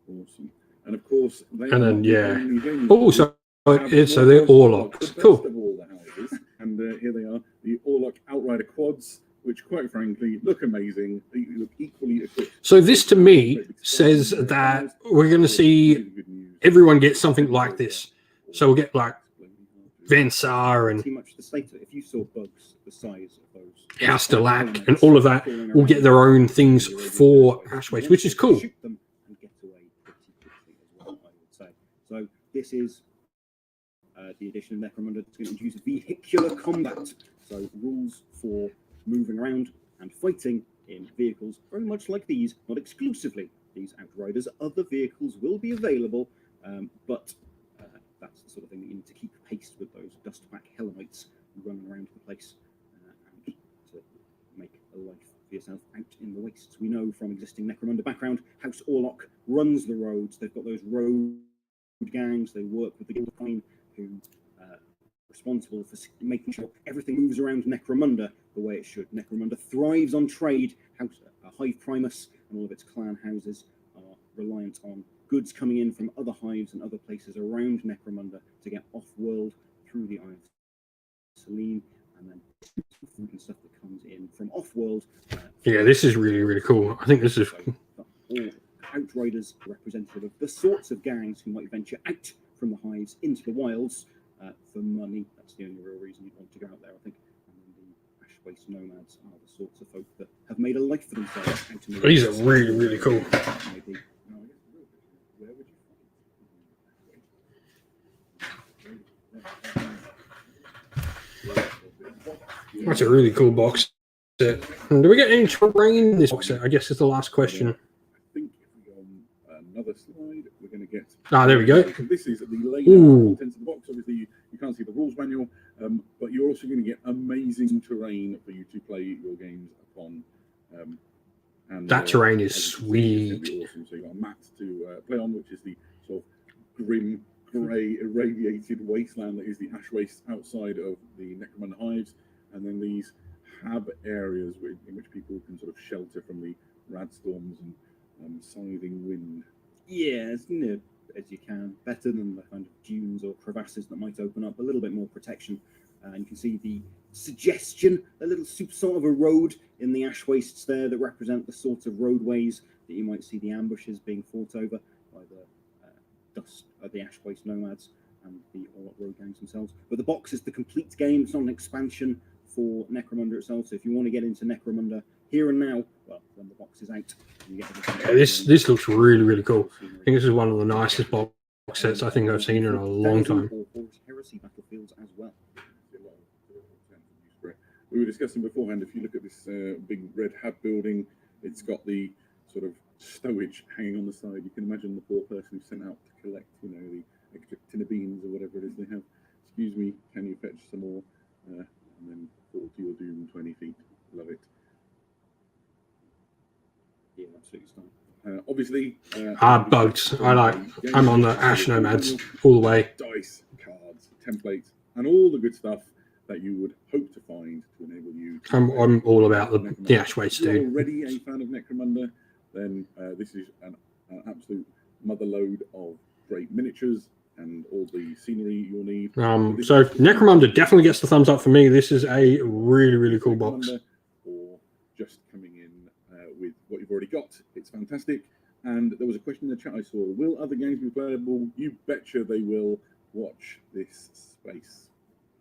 Speaker 2: Awesome. And of course, they
Speaker 1: And then,
Speaker 2: are
Speaker 1: yeah.
Speaker 2: the only venues
Speaker 1: Oh, so they're Orlocks.
Speaker 2: the
Speaker 1: Cool.
Speaker 2: best of all the houses. And here they are, the Orlock Outrider quads, which quite frankly look amazing. They look equally equipped.
Speaker 1: So this to me says that we're going to see everyone get something like this. So we'll get like Vensar and
Speaker 3: Pretty much the state of it. If you saw bugs the size of those
Speaker 1: House Delac and all of that will get their own things for ash waste, which is cool.
Speaker 3: Shoot them and get away pretty quickly as well, I would say. So this is the edition of Necromunda that's going to introduce vehicular combat. So rules for moving around and fighting in vehicles very much like these, not exclusively these Outriders. Other vehicles will be available, but that's the sort of thing that you need to keep pace with those dustback Helamites running around the place and to make a life for yourself out in the wastes. We know from existing Necromunda background, House Orlock runs the roads. They've got those road gangs. They work with the Guild of Pine, who are responsible for making sure everything moves around Necromunda the way it should. Necromunda thrives on trade. Hive Primus and all of its clan houses are reliant on goods coming in from other hives and other places around Necromunda to get off-world through the Eye of Selene, and then food and stuff that comes in from off-world.
Speaker 1: Yeah, this is really, really cool. I think this is...
Speaker 3: All Outriders are representative of the sorts of gangs who might venture out from the hives into the wilds for money. That's the only real reason you'd want to go out there, I think. And the ash waste nomads are the sorts of folk that have made a life for themselves out in the
Speaker 1: These are
Speaker 3: wastes.
Speaker 1: really, really cool.
Speaker 3: Maybe.
Speaker 2: Where would you
Speaker 1: That's a really cool box set. Do we get any terrain in this box set? I guess is the last question.
Speaker 2: I think if we go on another slide, we're going to get.
Speaker 1: Ah, there we go.
Speaker 2: This is the layout
Speaker 1: Ooh.
Speaker 2: contents of the box. Obviously, you can't see the rules manual, but you're also going to get amazing terrain for you to play your games upon. And
Speaker 1: That terrain is
Speaker 2: it's gonna be
Speaker 1: sweet.
Speaker 2: awesome. So you've got a map to play on, which is the sort of grim, grey, irradiated wasteland that is the ash waste outside of the Necromunda hives, and then these hab areas in which people can sort of shelter from the radstorms and scything wind.
Speaker 3: Yeah, as as you can, better than the kind of dunes or crevasses that might open up, a little bit more protection. And you can see the suggestion, a little sort of a road in the ash wastes there that represent the sort of roadways that you might see the ambushes being fought over by the dust of the ash waste nomads and the all-up road gangs themselves. But the box is the complete game. It's not an expansion for Necromunda itself. So if you want to get into Necromunda here and now, well, when the box is out, you get
Speaker 1: Yeah, this looks really, really cool. I think this is one of the nicest box sets I think I've seen in a long time.
Speaker 3: Horus Heresy battlefields as well.
Speaker 2: We were discussing beforehand, if you look at this big red hab building, it's got the sort of stowage hanging on the side. You can imagine the poor person who's sent out to collect, the extra tin of beans or whatever it is they have. Excuse me, can you fetch some more? And then fall to your doom 20 feet. Love it.
Speaker 3: Yeah, absolutely stunning.
Speaker 2: Obviously,
Speaker 1: bugs. I'm on the Ash Nomads all the way.
Speaker 2: Dice, cards, templates, and all the good stuff that you would hope to find to enable you.
Speaker 1: I'm all about the Ash Waste,
Speaker 2: If you're
Speaker 1: dude.
Speaker 2: already a fan of Necromunda, then this is an absolute mother load of great miniatures and all the scenery you'll need.
Speaker 1: So Necromunda definitely gets the thumbs up for me. This is a really, really cool box.
Speaker 2: Or just coming in with what you've already got. It's fantastic. And there was a question in the chat I saw. Will other games be playable? You betcha they will. Watch this space.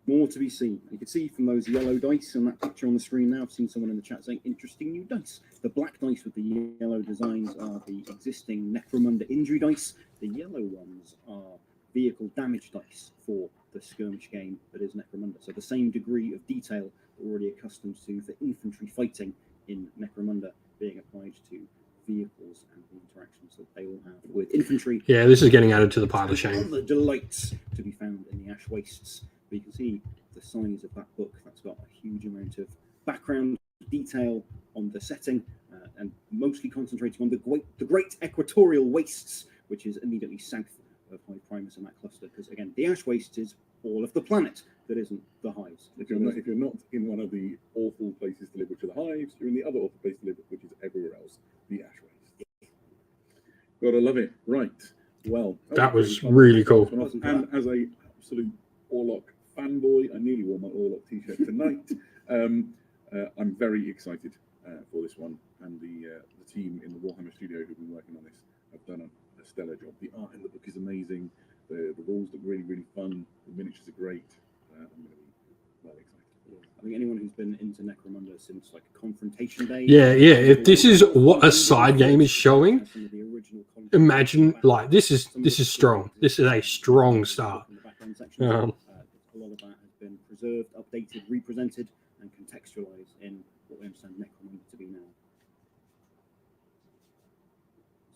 Speaker 3: More to be seen. You can see from those yellow dice and that picture on the screen now. I've seen someone in the chat saying, interesting new dice. The black dice with the yellow designs are the existing Necromunda injury dice. The yellow ones are vehicle damage dice for the skirmish game that is Necromunda. So the same degree of detail that we're already accustomed to for infantry fighting in Necromunda being applied to vehicles and the interactions that they will have with infantry.
Speaker 1: Yeah, this is getting added to the pile of shame.
Speaker 3: Other delights to be found in the ash wastes. But you can see the size of that book. That's got a huge amount of background detail on the setting and mostly concentrating on the great equatorial wastes, which is immediately south of High Primus and that cluster. Because again, the ash waste is all of the planet that isn't the hives.
Speaker 2: If you're not in one of the awful places to live, which are the hives, you're in the other awful place to live, which is everywhere else, the ash waste. Gotta love it. Right. Well,
Speaker 1: that was really cool.
Speaker 2: And as a absolute Orlok fanboy, I nearly wore my Orlok t-shirt tonight. I'm very excited for this one, and the team in the Warhammer studio who've been working on this have done a stellar job. The art in the book is amazing. The rules look really, really fun. The miniatures are great. I'm going to be well excited.
Speaker 3: I think anyone who's been into Necromunda since like Confrontation Day.
Speaker 1: Yeah. If this is what a side game is showing, imagine this is strong. This is a strong start.
Speaker 3: A lot of that has been preserved, updated, represented, and contextualized in what we understand Necromunda to be now.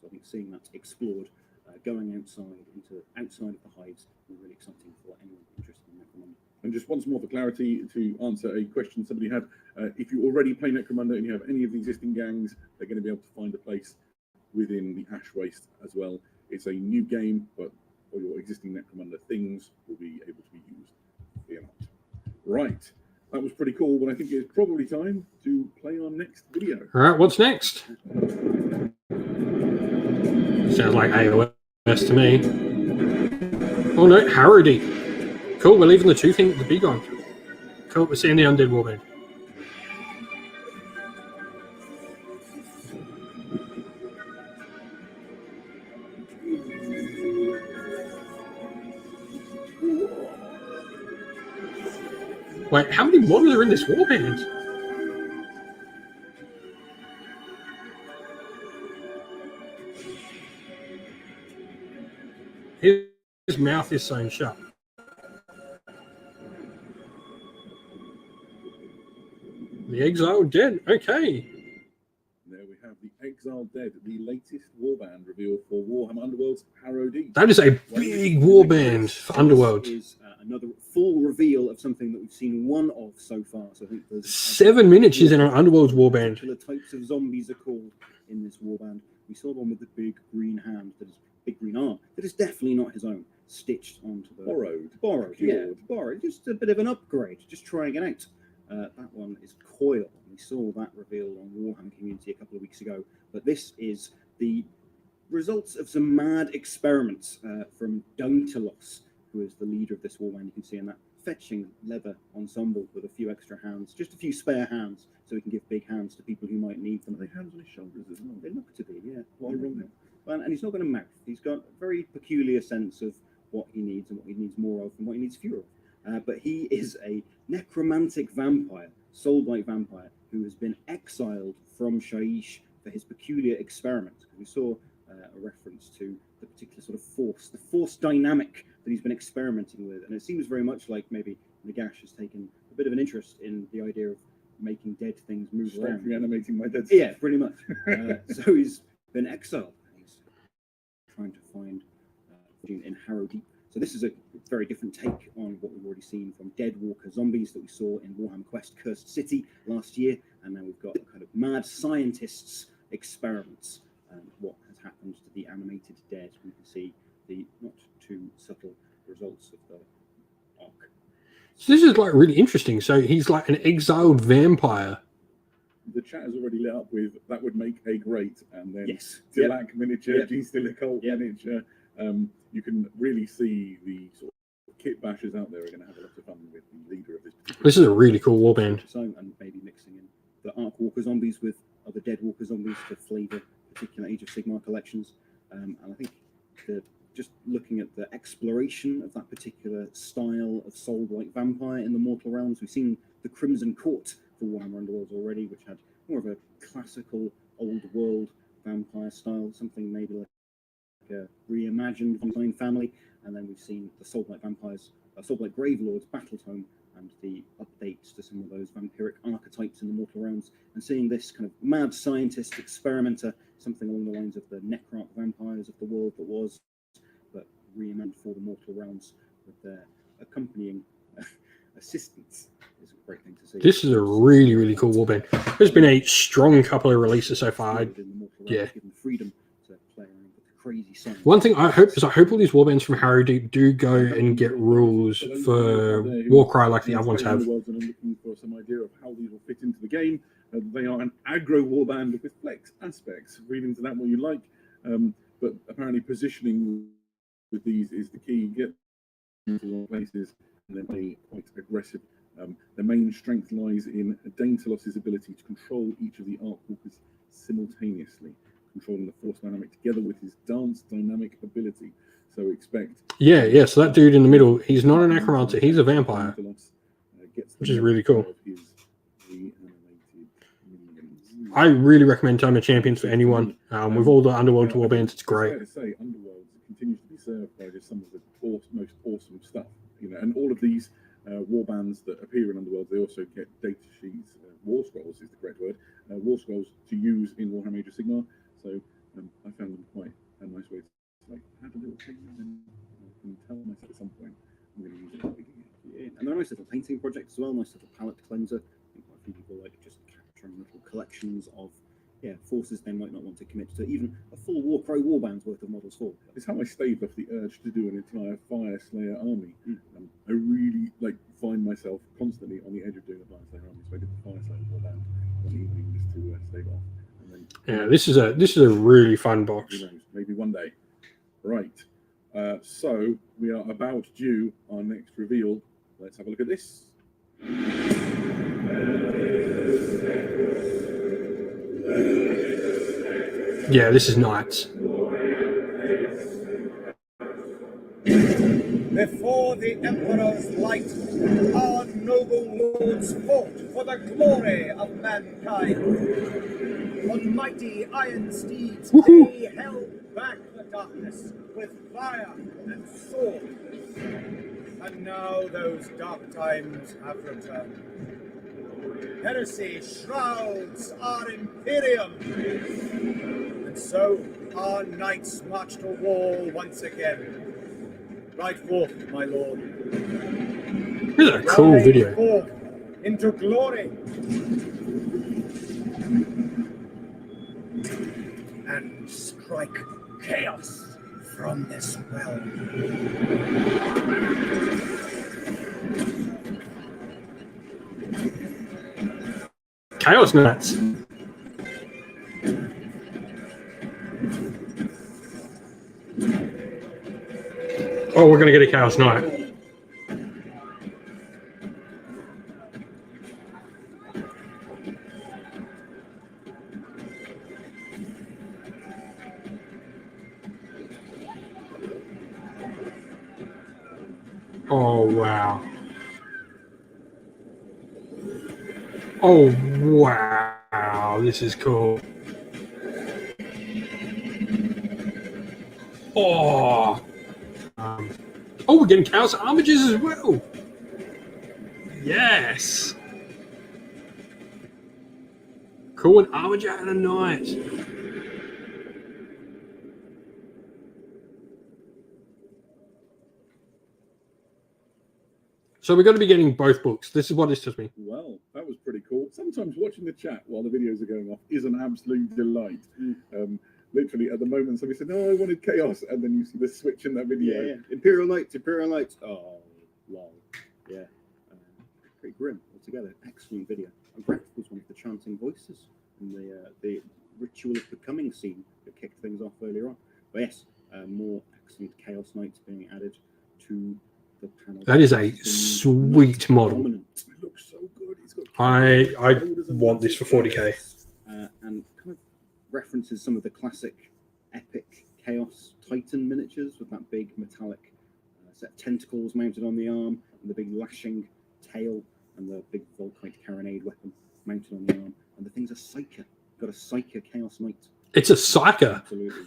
Speaker 3: So I think seeing that explored, going outside of the hives, is really exciting for anyone interested in Necromunda.
Speaker 2: And just once more for clarity, to answer a question somebody had, if you already play Necromunda and you have any of the existing gangs, they're going to be able to find a place within the Ash Waste as well. It's a new game, but all your existing Necromunda things will be able to be used. Fear not. Right. That was pretty cool, but I think it's probably time to play our next video.
Speaker 1: All right, what's next? Sounds like AOS to me. Oh no, Harrody. Cool, we're leaving the big one. Cool, we're seeing the Undead Warband. Wait, how many models are in this warband? His mouth is sewn shut. The Exiled Dead, okay.
Speaker 2: There we have the Exiled Dead, the latest warband reveal for Warhammer Underworld's Harrody.
Speaker 1: That is a big warband for Underworld.
Speaker 3: Is another full reveal of something that we've seen one of so far. So I think there's
Speaker 1: 7 miniatures in an Underworld's warband.
Speaker 3: Particular types of zombies are called in this warband. We saw the one with the big green hand, that is big green arm, that is definitely not his own, stitched onto the... Borrowed, yeah, borrowed. Just a bit of an upgrade, just trying it out. That one is Coil. We saw that revealed on Warhammer Community a couple of weeks ago. But this is the results of some mad experiments from Dauntelos, who is the leader of this warband. You can see in that fetching leather ensemble with a few extra hands, just a few spare hands, so we can give big hands to people who might need them.
Speaker 2: Are they hands on his shoulders as well?
Speaker 3: They look to be, yeah.
Speaker 2: Why wrong now?
Speaker 3: Well, and he's not got a mouth. He's got a very peculiar sense of what he needs and what he needs more of and what he needs fewer of. But he is a necromantic vampire, soul-like vampire, who has been exiled from Shaiish for his peculiar experiment. We saw a reference to the particular sort of force, the force dynamic that he's been experimenting with. And it seems very much like maybe Nagash has taken a bit of an interest in the idea of making dead things move around.
Speaker 2: Reanimating my dead.
Speaker 3: Yeah, pretty much. So he's been exiled. He's trying to find in Harrow Deep. So this is a very different take on what we've already seen from Dead Walker zombies that we saw in Warhammer Quest Cursed City last year. And now we've got kind of mad scientists' experiments and what has happened to the animated dead. We can see the not too subtle results of the arc.
Speaker 1: So this is like really interesting. So he's like an exiled vampire.
Speaker 2: The chat has already lit up with that would make a great, and then
Speaker 3: Yes.
Speaker 2: Dilak miniature,
Speaker 3: Yep.
Speaker 2: G-Still Occult
Speaker 3: Yep.
Speaker 2: miniature. You can really see the sort of kit bashers out there are going to have a lot of fun with the leader of this particular.
Speaker 1: This is a really cool warband.
Speaker 3: So, and maybe mixing in the Arc Walker zombies with other Dead Walker zombies to flavour particular Age of Sigmar collections. And I think just looking at the exploration of that particular style of soul-like vampire in the Mortal Realms, we've seen the Crimson Court for Warhammer Underworlds already, which had more of a classical old world vampire style, something maybe like a reimagined Vampire family. And then we've seen the soul-like vampires, soul-like Grave Lords, Battle Tome, and the updates to some of those vampiric archetypes in the Mortal Realms, and seeing this kind of mad scientist experimenter, something along the lines of the Necrarch vampires of the world that was, but reimagined for the Mortal Realms with their accompanying assistants, is a great thing to see.
Speaker 1: This is a really, really cool warband. There's been a strong couple of releases so far.
Speaker 3: In the Mortal Realms,
Speaker 1: Yeah.
Speaker 3: given freedom to play around with the crazy science.
Speaker 1: One thing I hope is I hope all these warbands from Harrow Deep do go and get rules for Warcry like the other ones have.
Speaker 2: And I'm looking for some idea of how these will fit into the game. They are an aggro warband with flex aspects. Read into that what you like. But apparently positioning with these is the key. Get into the places and then be quite aggressive. The main strength lies in Dauntelos' ability to control each of the Arc Walkers simultaneously, controlling the force dynamic together with his dance dynamic ability. So expect...
Speaker 1: Yeah, so that dude in the middle, he's not a necromancer, he's a vampire, which is really cool. I really recommend Tome of Champions for anyone. With all the Underworld warbands, it's great.
Speaker 2: Fair to say, Underworld continues to be served by just some of the most awesome stuff. You know, and all of these warbands that appear in Underworld, they also get data sheets. War scrolls is the correct word. War scrolls to use in Warhammer Age of Sigmar. So I found them quite a nice way to like have a little thing and I can tell myself at some point I'm going to use it at the beginning.
Speaker 3: Yeah, and they're a nice little painting project as well, nice little palette cleanser. I think quite a few people like just capturing little collections of forces they might not want to commit to even a full Warcry warband's worth of models for.
Speaker 2: It's how I staved off the urge to do an entire Fire Slayer army. I really find myself constantly on the edge of doing a Fire Slayer army, so I did the Fire Slayer warband one evening just to stave off. And then,
Speaker 1: Yeah, this is a really fun box.
Speaker 2: who knows, maybe one day. Right. So we are about due our next reveal. Let's have a look at this.
Speaker 1: Yeah, this is Knights.
Speaker 4: Before the Emperor's light, our noble lords fought for the glory of mankind. On mighty iron steeds, they held back the darkness with fire and sword. And now those dark times have returned. Heresy shrouds our Imperium. And so our knights march to war once again. Ride forth, my lord.
Speaker 1: This is a cool
Speaker 4: Ride
Speaker 1: video.
Speaker 4: forth into glory. And strike chaos from this realm.
Speaker 1: Chaos Knights. Oh, we're going to get a Chaos Knight. Oh, wow. Oh, wow. This is cool. Oh. Oh, we're getting Chaos Armages as well. Yes. Cool, an Armager and a Knight. So we're going to be getting both books. This is what this tells me.
Speaker 2: Well, that was pretty cool. Sometimes watching the chat while the videos are going off is an absolute delight. Literally, at the moment, somebody said, "No, I wanted chaos," and then you see the switch in that video.
Speaker 3: Yeah. Imperial Knights. Oh, wow. Yeah. Pretty grim altogether. Excellent video. And Brett was one of the chanting voices in the Ritual of Becoming scene that kicked things off earlier on. But yes, more excellent Chaos Knights being added to the panel.
Speaker 1: That is a sweet model.
Speaker 2: It looks so good. He's got
Speaker 1: I want this for 40k.
Speaker 3: And kind of references some of the classic epic Chaos Titan miniatures with that big metallic set of tentacles mounted on the arm and the big lashing tail and the big Volkite carronade weapon mounted on the arm. And the thing's a Psyker. Got a Psyker Chaos Knight.
Speaker 1: It's a Psyker.
Speaker 3: Absolutely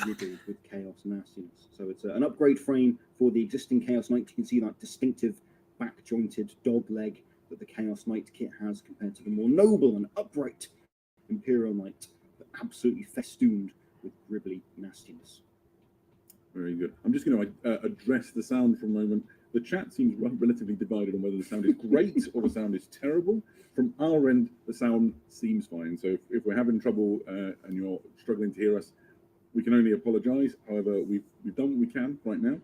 Speaker 3: riddled with chaos nastiness. So it's an upgrade frame for the existing Chaos Knight. You can see that distinctive back-jointed dog leg that the Chaos Knight kit has compared to the more noble and upright Imperial Knight, but absolutely festooned with gribbly nastiness.
Speaker 2: Very good. I'm just going to address the sound for a moment. The chat seems relatively divided on whether the sound is great or the sound is terrible. From our end, the sound seems fine. So if we're having trouble and you're struggling to hear us, we can only apologise. However, we've done what we can right now.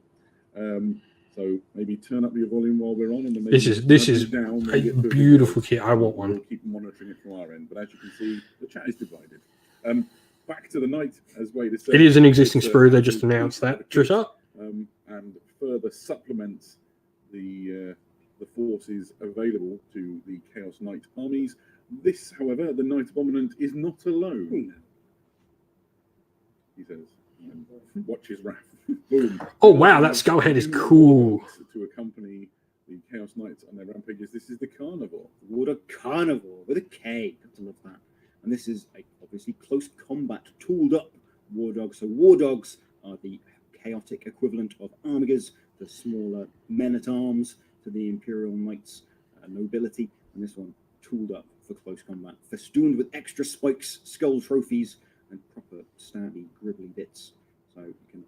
Speaker 2: So maybe turn up your volume while we're on. And then maybe
Speaker 1: this is
Speaker 2: down,
Speaker 1: a beautiful kit. I want one.
Speaker 2: We'll keep monitoring it from our end. But as you can see, the chat is divided. Back to the Knight, as Wade has said.
Speaker 1: It is an existing sprue. They just announced that. Trisha?
Speaker 2: And further supplements the forces available to the Chaos Knight armies. This, however, the Knight Abominant is not alone. He says, watch his wrath. Boom.
Speaker 1: Oh, wow, that skull head is cool.
Speaker 2: To accompany the Chaos Knights on their rampages, this is the Carnivore.
Speaker 3: What a Carnivore with a K. Got to love that. And this is a obviously close combat tooled up war dog. So war dogs are the chaotic equivalent of armigers, the smaller men-at-arms to the Imperial Knights nobility, and this one tooled up for close combat, festooned with extra spikes, skull trophies, and proper stabby, gribbly bits. So you can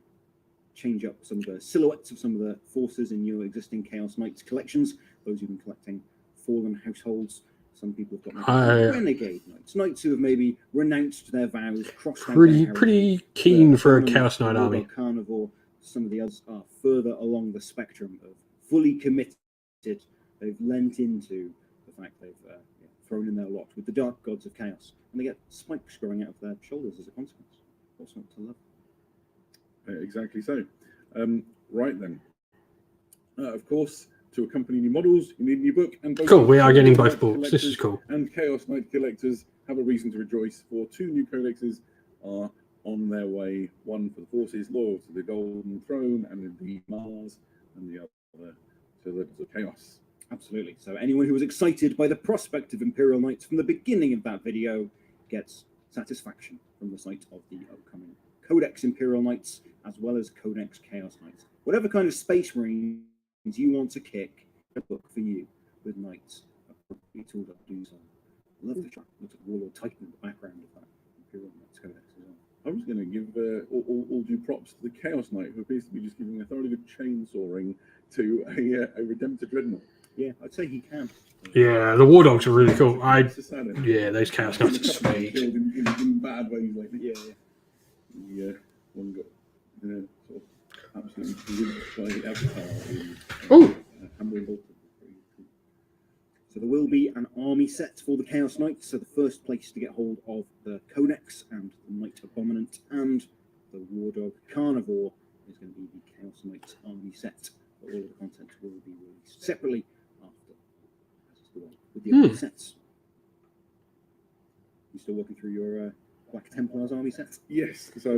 Speaker 3: change up some of the silhouettes of some of the forces in your existing Chaos Knights collections. Those who've been collecting Fallen Households. Some people have got Renegade Knights, Knights who have maybe renounced their vows, crossed out their
Speaker 1: pretty keen for a Chaos Knight army.
Speaker 3: Carnivore. Some of the others are further along the spectrum of fully committed. They've lent into the fact they've thrown in their lot with the dark gods of chaos, and they get spikes growing out of their shoulders as a consequence. What's not to love?
Speaker 2: Exactly so. Right then. Of course, to accompany new models, you need a new book. And
Speaker 1: cool, we are getting both books. This is cool.
Speaker 2: And Chaos Knight collectors have a reason to rejoice, for 2 new codexes are on their way. One for the forces loyal to the Golden Throne, and indeed Mars, and the other to the Chaos.
Speaker 3: Absolutely. So anyone who was excited by the prospect of Imperial Knights from the beginning of that video gets satisfaction from the sight of the upcoming Codex Imperial Knights, as well as Codex Chaos Knights. Whatever kind of space marines you want to kick, a book for you with Knights. Appropriately tooled up to do so. I love the track. Looks like Warlord Titan in the background of that Imperial Knights Codex as well.
Speaker 2: I was going to give all due props to the Chaos Knight, who appears to be just giving a thoroughly good chainsawing to a Redemptor Dreadnought.
Speaker 3: Yeah, I'd say he can.
Speaker 1: Yeah, the War Dogs are really cool. Yeah, those Chaos Knights are sweet.
Speaker 2: In bad ways, like
Speaker 3: Yeah.
Speaker 2: the one got sort of absolutely convinced by the avatar in Hammer and Bolton.
Speaker 3: So there will be an army set for the Chaos Knights. So the first place to get hold of the Codex and the Knight Abominant and the War Dog Carnivore is going to be the Chaos Knights army set. But all of the content will be released separately after, as is the way with the army sets. You still working through your Black Templars army set?
Speaker 2: Yes. So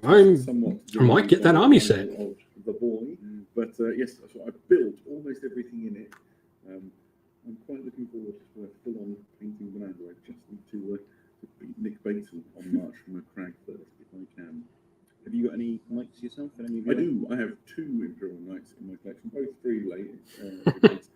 Speaker 1: I might get that army set.
Speaker 2: Of the boy, but yes, so I built almost everything in it. I'm quite looking forward to a full-on painting banana. I just need to beat Nick Bateson on March from a crag first, if I can.
Speaker 3: Have you got any knights yourself? I
Speaker 2: do. I have 2 Imperial Knights in my collection, both 3 late.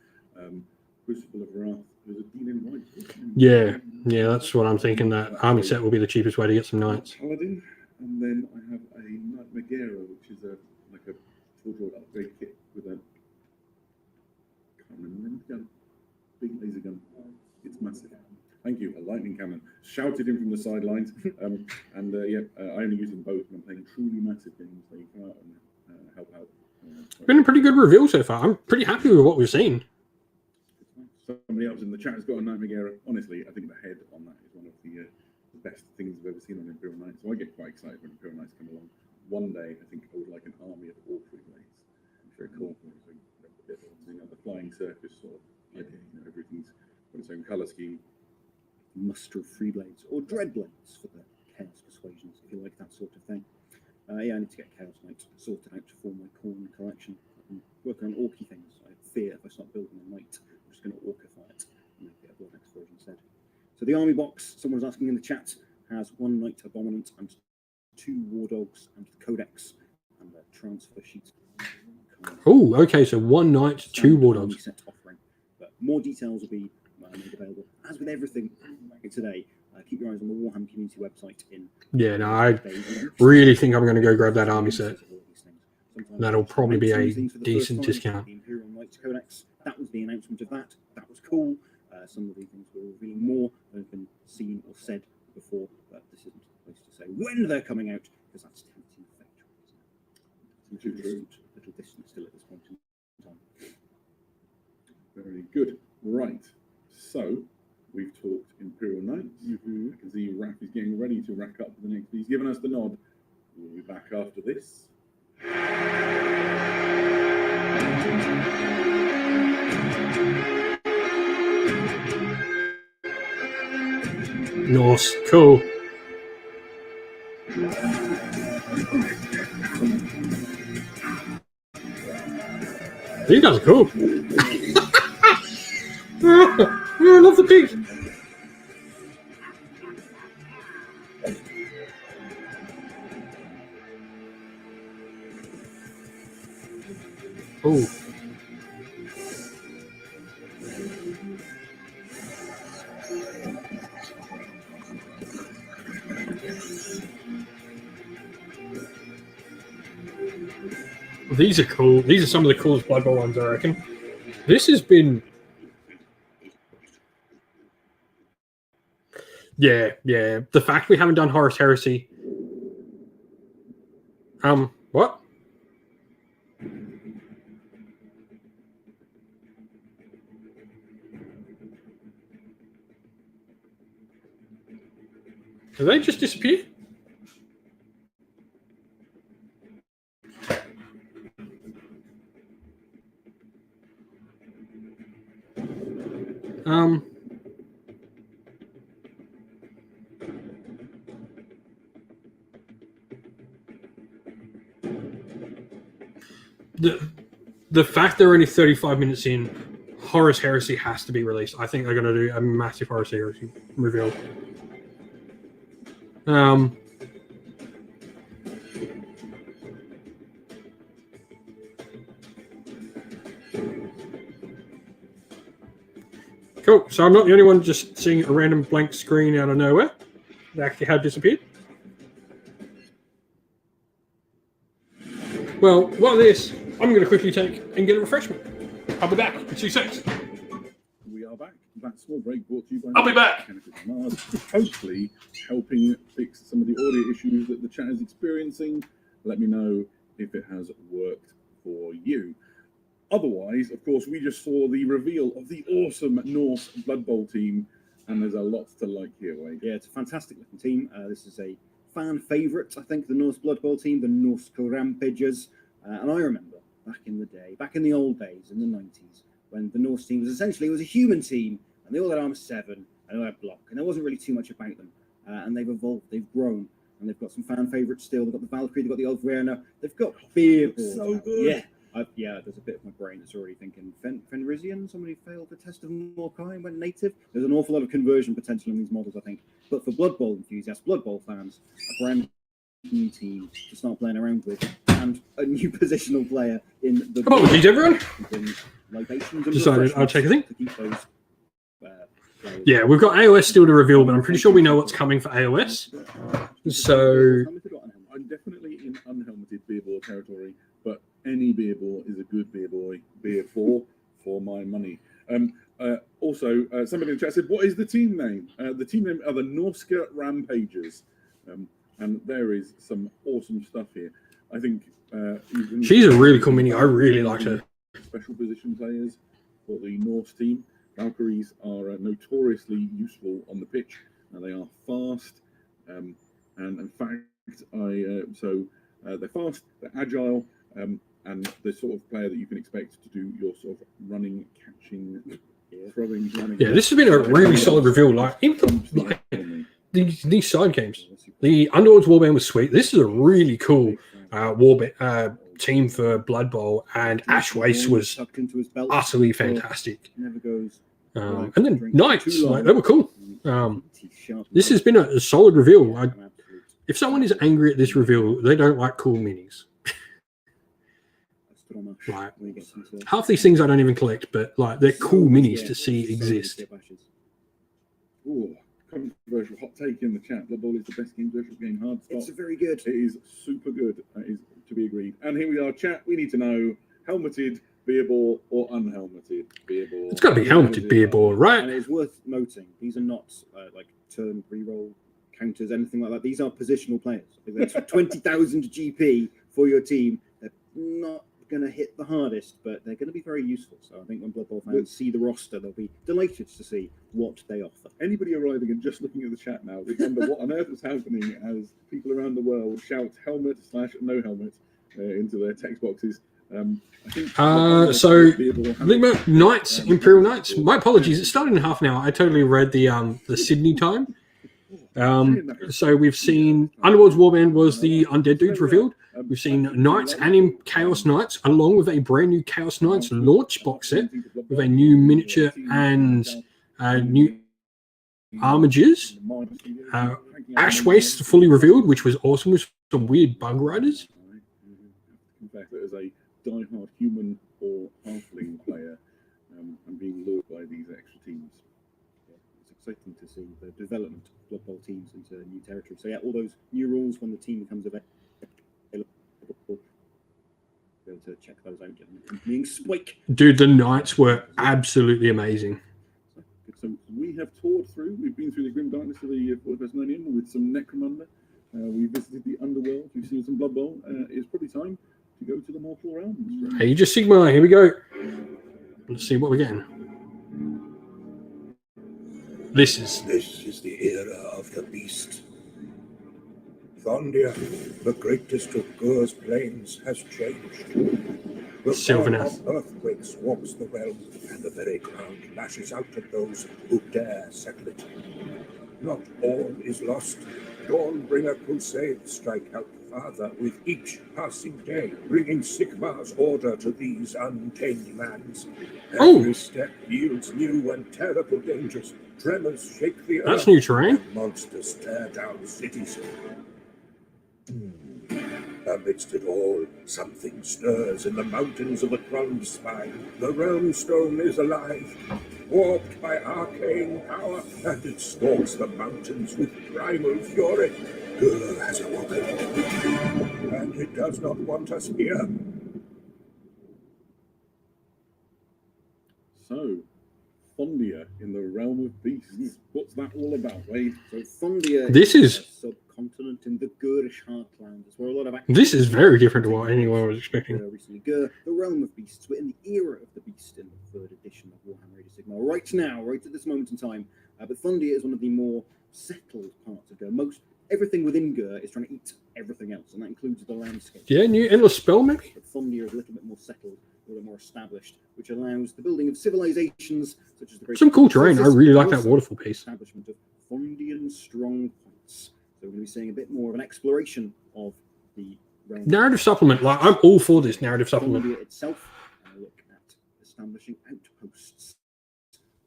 Speaker 2: Crucible of Wrath. There's a Dean in White.
Speaker 1: Yeah, that's what I'm thinking. That army set will be the cheapest way to get some knights.
Speaker 2: Paladin, and then I have a Knight Megara, which is like a total upgrade kit with a can't remember the gun. Big laser gun. It's massive. Thank you. A lightning cannon shouted in from the sidelines, I only use them both when I'm playing truly massive games. They come out and help out.
Speaker 1: It's been a pretty good reveal so far. I'm pretty happy with what we've seen.
Speaker 2: Somebody else in the chat has got a Knight Megara. Honestly, I think the head on that is one of the best things I've ever seen on Imperial Knights. So I get quite excited when Imperial Knights come along. One day, I think I would like an army of all 3 blades. Very cool. The flying circus sort of idea. Everything's got its own colour scheme.
Speaker 3: Muster of 3 blades or dread blades for the Chaos Persuasions, if you like that sort of thing. I need to get Chaos Knight sorted out for my corn collection. I'm working on orky things. I fear if I start building a knight, I'm just going to orcify it and make it a Blood Explosion instead. So the army box, someone was asking in the chat, has 1 Knight Abominant and 2 War Dogs and the Codex and the transfer sheet.
Speaker 1: Oh, okay, so 1 Knight, 2 War Dogs.
Speaker 3: Set offering. But more details will be made available, as with everything today. Keep your eyes on the Warhammer community website.
Speaker 1: I really think I'm going to go grab that army set. That'll probably be a decent discount.
Speaker 3: The Imperial Knights Codex, that was the announcement of that. That was cool. Some of the things we're revealing more than have been seen or said before, but this isn't supposed to say when they're coming out, because that's tempting factory, isn't it? Little distant still at this point in time.
Speaker 2: Very good. Right. So we've talked Imperial Knights. I can see Raph is getting ready to rack up the next. He's given us the nod. We'll be back after this.
Speaker 1: Norse, cool. These guys are cool. I love the pigs. Oh. These are cool. These are some of the coolest Blood Bowl ones, I reckon. This has been... Yeah. The fact we haven't done Horus Heresy... What? Did they just disappear? The fact they're only 35 minutes in, Horus Heresy has to be released. I think they're going to do a massive Horus Heresy reveal. Cool. So I'm not the only one just seeing a random blank screen out of nowhere. They actually had disappeared. Well, while this, I'm going to quickly take and get a refreshment. I'll be back in 2 seconds.
Speaker 2: We are are back. That small break brought to you by
Speaker 1: I'll be back.
Speaker 2: Mars, hopefully helping fix some of the audio issues that the chat is experiencing. Let me know if it has worked for you. Otherwise, of course, we just saw the reveal of the awesome Norse Blood Bowl team, and there's a lot to like here, Wade.
Speaker 3: Yeah, it's a fantastic looking team. This is a fan favourite, I think, the Norse Blood Bowl team, the Norse Rampagers. And I remember back in the day, back in the old days, in the 90s, when the Norse team was essentially, it was a human team, and they all had armor 7, and they all had block, and there wasn't really too much about them. And they've evolved, they've grown, and they've got some fan favourites still. They've got the Valkyrie, they've got the Ulfrena, they've got Beerboard.
Speaker 2: So good.
Speaker 3: Yeah, there's a bit of my brain that's already thinking Fenrisian, somebody failed the test of Morkai and went native. There's an awful lot of conversion potential in these models, I think. But for Blood Bowl enthusiasts, Blood Bowl fans, a brand new team to start playing around with, and a new positional player in the...
Speaker 1: Apologies, everyone.
Speaker 3: Decided
Speaker 1: I'll take a thing.
Speaker 3: To keep those,
Speaker 1: Yeah, we've got AOS still to reveal, but I'm pretty sure we know what's coming for AOS. So...
Speaker 2: I'm definitely in unhelmeted Beerball territory, but any Beerball is a good beer boy, beer for my money. Also, somebody in the chat said, what is the team name? The team name are the Norska Rampagers. And there is some awesome stuff here. I think
Speaker 1: she's a really cool mini. I really liked her.
Speaker 2: Special position players for the Norse team. Valkyries are notoriously useful on the pitch. They are fast, and in fact, they're fast, they're agile, and the sort of player that you can expect to do your sort of running, catching, throwing, running. Yeah,
Speaker 1: this has been a really solid reveal. Like these side games, the Underworld's Warband was sweet. This is a really cool team for Blood Bowl, and Ash Waste was utterly fantastic. And then Knights, like, they were cool. This has been a solid reveal. If someone is angry at this reveal, they don't like cool minis. Like, half these things I don't even collect, but like they're cool minis to see exist.
Speaker 2: Ooh, controversial hot take in the chat. Blood Bowl is the best game virtual game hard spot.
Speaker 3: It's very good.
Speaker 2: It is super good. That is to be agreed. And here we are, chat. We need to know helmeted Beerball or unhelmeted Beerball.
Speaker 1: It's got to be helmeted Beerball, right?
Speaker 3: And it's worth noting, these are not like turn reroll counters, anything like that. These are positional players. That's 20,000 GP for your team. They're not going to hit the hardest, but they're going to be very useful. So I think when Blood Bowl fans see the roster, they'll be delighted to see what they offer.
Speaker 2: Anybody arriving and just looking at the chat now, remember what on earth is happening as people around the world shout helmet/no helmet into their text boxes.
Speaker 1: So Knights, Imperial Knights. My apologies. It started in half an hour. I totally read the Sydney time. So we've seen Underworld's Warband was the Undead Dudes revealed. We've seen Knights and Chaos Knights, along with a brand new Chaos Knights launch box set with a new miniature and new armigers. Ash Waste fully revealed, which was awesome, with some weird bug riders.
Speaker 2: In fact, as a die-hard human or halfling player, I'm being lured by these extra teams.
Speaker 3: It's exciting to see the development of Blood Bowl teams into new territory. So yeah, all those new rules when the team becomes available, be able to check those out. Being spike.
Speaker 1: Dude, the Knights were absolutely amazing.
Speaker 2: So we have toured through. We've been through the grim darkness of the Fortress Millennium with some Necromunda. We visited the Underworld. We've seen some Blood Bowl. It's probably time to go to the Mortal Realms.
Speaker 1: Hey, just Sigma. Here we go. Let's see what we're getting. This is
Speaker 5: the era of the beast. Thondia, the greatest of Gor's plains, has changed. The
Speaker 1: Sylvaneth.
Speaker 5: of earthquakes walks the realm, and the very ground lashes out at those who dare settle it. Not all is lost. Dawnbringer crusades strike out farther with each passing day, bringing Sigmar's order to these untamed lands. Every step yields new and terrible dangers. Tremors shake the earth.
Speaker 1: That's new terrain.
Speaker 5: And monsters tear down cities. Amidst it all, something stirs in the mountains of the Crowned Spine. The realm stone is alive, warped by arcane power, and it stalks the mountains with primal fury. Gur has awoken, and it does not want us here.
Speaker 2: So, Fondia in the realm of beasts. What's that all about, Wade?
Speaker 3: So Fondia
Speaker 1: This is-
Speaker 3: a subcontinent in the Gurish heartland. It's where a lot of
Speaker 1: This is very different to what anyone was expecting.
Speaker 3: Recently, Gur, the realm of beasts. We're in the era of the beast in the 3rd edition of Warhammer Age of Sigmar. Right now, right at this moment in time. But Fondia is one of the more settled parts of Gur. Everything within Gur is trying to eat everything else, and that includes the landscape.
Speaker 1: Yeah, new endless spell maybe.
Speaker 3: But Fondia is a little bit more settled, a little bit more established, which allows the building of civilizations such as the Great
Speaker 1: Some cool terrain. I really like that
Speaker 3: also
Speaker 1: waterfall piece.
Speaker 3: establishment of Fondian strong points. So we're going to be seeing a bit more of an exploration of the realm.
Speaker 1: Narrative supplement. Like I'm all for this narrative supplement.
Speaker 3: Fondia itself, and a look at establishing outposts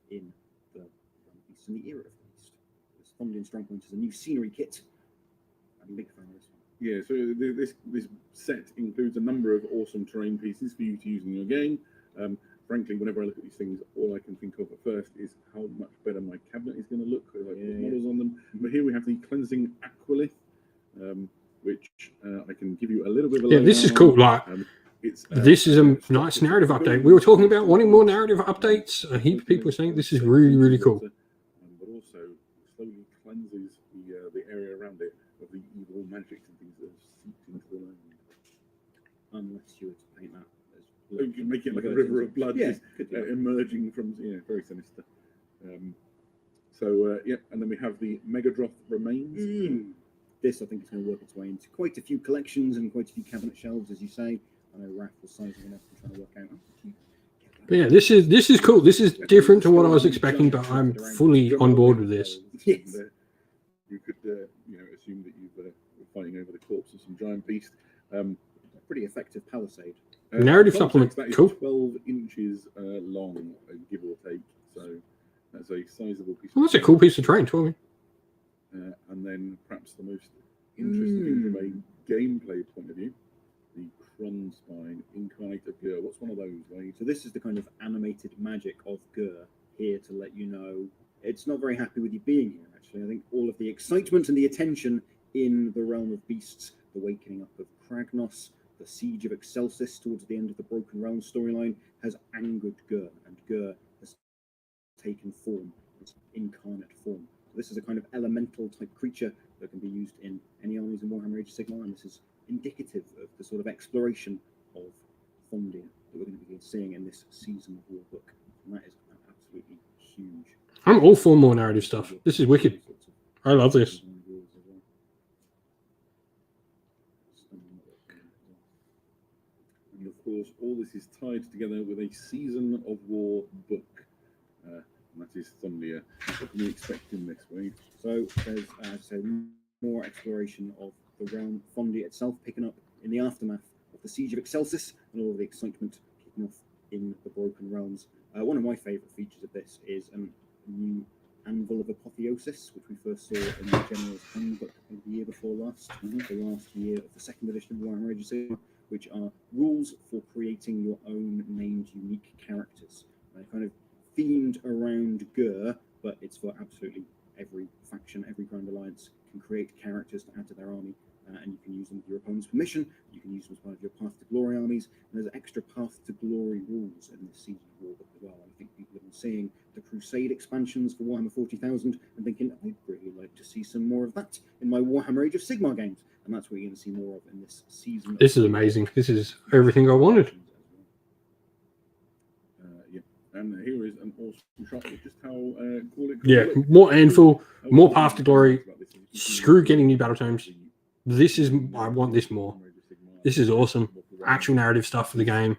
Speaker 3: in the Beast in the era of the Beast. This Fondian strong point is a new scenery kit. I'm a big fan of this one.
Speaker 2: Yeah, so this set includes a number of awesome terrain pieces for you to use in your game. Frankly, whenever I look at these things, all I can think of at first is how much better my cabinet is going to look with models on them. But here we have the Cleansing Aqualith, which I can give you a little bit of a
Speaker 1: Yeah, this is cool. Like
Speaker 2: it's,
Speaker 1: this is a nice narrative update. We were talking about wanting more narrative updates. A heap of people are saying this is really, really cool.
Speaker 2: But also slowly cleanses the area around it of the evil magic and things that have seeped into the land.
Speaker 3: Unless you were to paint that as
Speaker 2: You can make it like a river of blood
Speaker 3: Yeah,
Speaker 2: just,
Speaker 3: could do.
Speaker 2: emerging from, very sinister. And then we have the Megadroth remains.
Speaker 3: This, I think, is going to work its way into quite a few collections and quite a few cabinet shelves, as you say. I know Raph was sizing it up and trying to work out.
Speaker 1: But yeah, this is cool. This is different to what I was expecting, but I'm fully on board with this.
Speaker 3: Yes.
Speaker 2: And, you could, assume that you were fighting over the corpse of some giant beast.
Speaker 3: Pretty effective palisade.
Speaker 1: Narrative
Speaker 2: context,
Speaker 1: supplement,
Speaker 2: that is
Speaker 1: cool.
Speaker 2: 12 inches long, give or take. So that's a sizable piece.
Speaker 1: Well, that's a cool piece of terrain, 12.
Speaker 2: And then perhaps the most interesting thing from a gameplay point of view, the Krunspine Incarnate of Gur. What's one of those, Wade?
Speaker 3: So this is the kind of animated magic of Gur here to let you know it's not very happy with you being here, actually. I think all of the excitement and the attention in the realm of beasts, the wakening up of Kragnos, the siege of Excelsis towards the end of the Broken Realm storyline has angered Gur, and Gur has taken form, its incarnate form. So this is a kind of elemental type creature that can be used in any armies in Warhammer Age of Sigmar, and this is indicative of the sort of exploration of Fondia that we're going to be seeing in this Season of War book, and that is absolutely huge.
Speaker 1: I'm all for more narrative stuff. This is wicked. I love this.
Speaker 2: And of course, all this is tied together with a Season of War book. And that is Fondia. What can we expect in this, Wade?
Speaker 3: So there's more exploration of the realm, Fondia itself, picking up in the aftermath of the Siege of Excelsis and all of the excitement kicking off in the Broken Realms. One of my favourite features of this is a new Anvil of Apotheosis, which we first saw in the General's Handbook of the year before last, the last year of the 2nd edition of Warhammer Age of Sigmar, which are rules for creating your own named unique characters. They're kind of themed around Gur, but it's for absolutely every faction, every Grand Alliance can create characters to add to their army, and you can use them with your opponent's permission. You can use them as part of your Path to Glory armies, and there's extra Path to Glory rules in this Season of War book as well. I think people have been seeing the Crusade expansions for Warhammer 40,000 and thinking, I'd really like to see some more of that in my Warhammer Age of Sigmar games, and that's what you're going to see more of in this season.
Speaker 1: This is amazing. This is everything I wanted.
Speaker 2: And here is an awesome shot of just how cool it could
Speaker 1: Yeah,
Speaker 2: look.
Speaker 1: more Anvil, more Path to Glory. Screw getting new battle tomes. This is, I want this more. This is awesome. Actual narrative stuff for the game.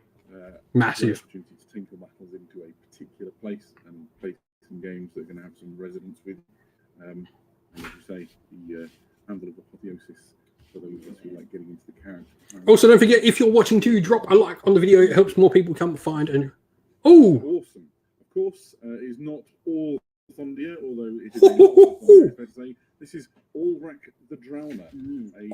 Speaker 1: Massive.
Speaker 2: Opportunity to tinkle battles into a particular place and play some games that are going to have some resonance with. And as you say, the Anvil of Apotheosis for those of us who like getting into the character.
Speaker 1: Also, don't forget, if you're watching too, drop a like on the video. It helps more people come find and... Oh!
Speaker 2: Awesome. Of course, it is not all Fondia, although it is a fair to say. This is Ulrach the Drowner.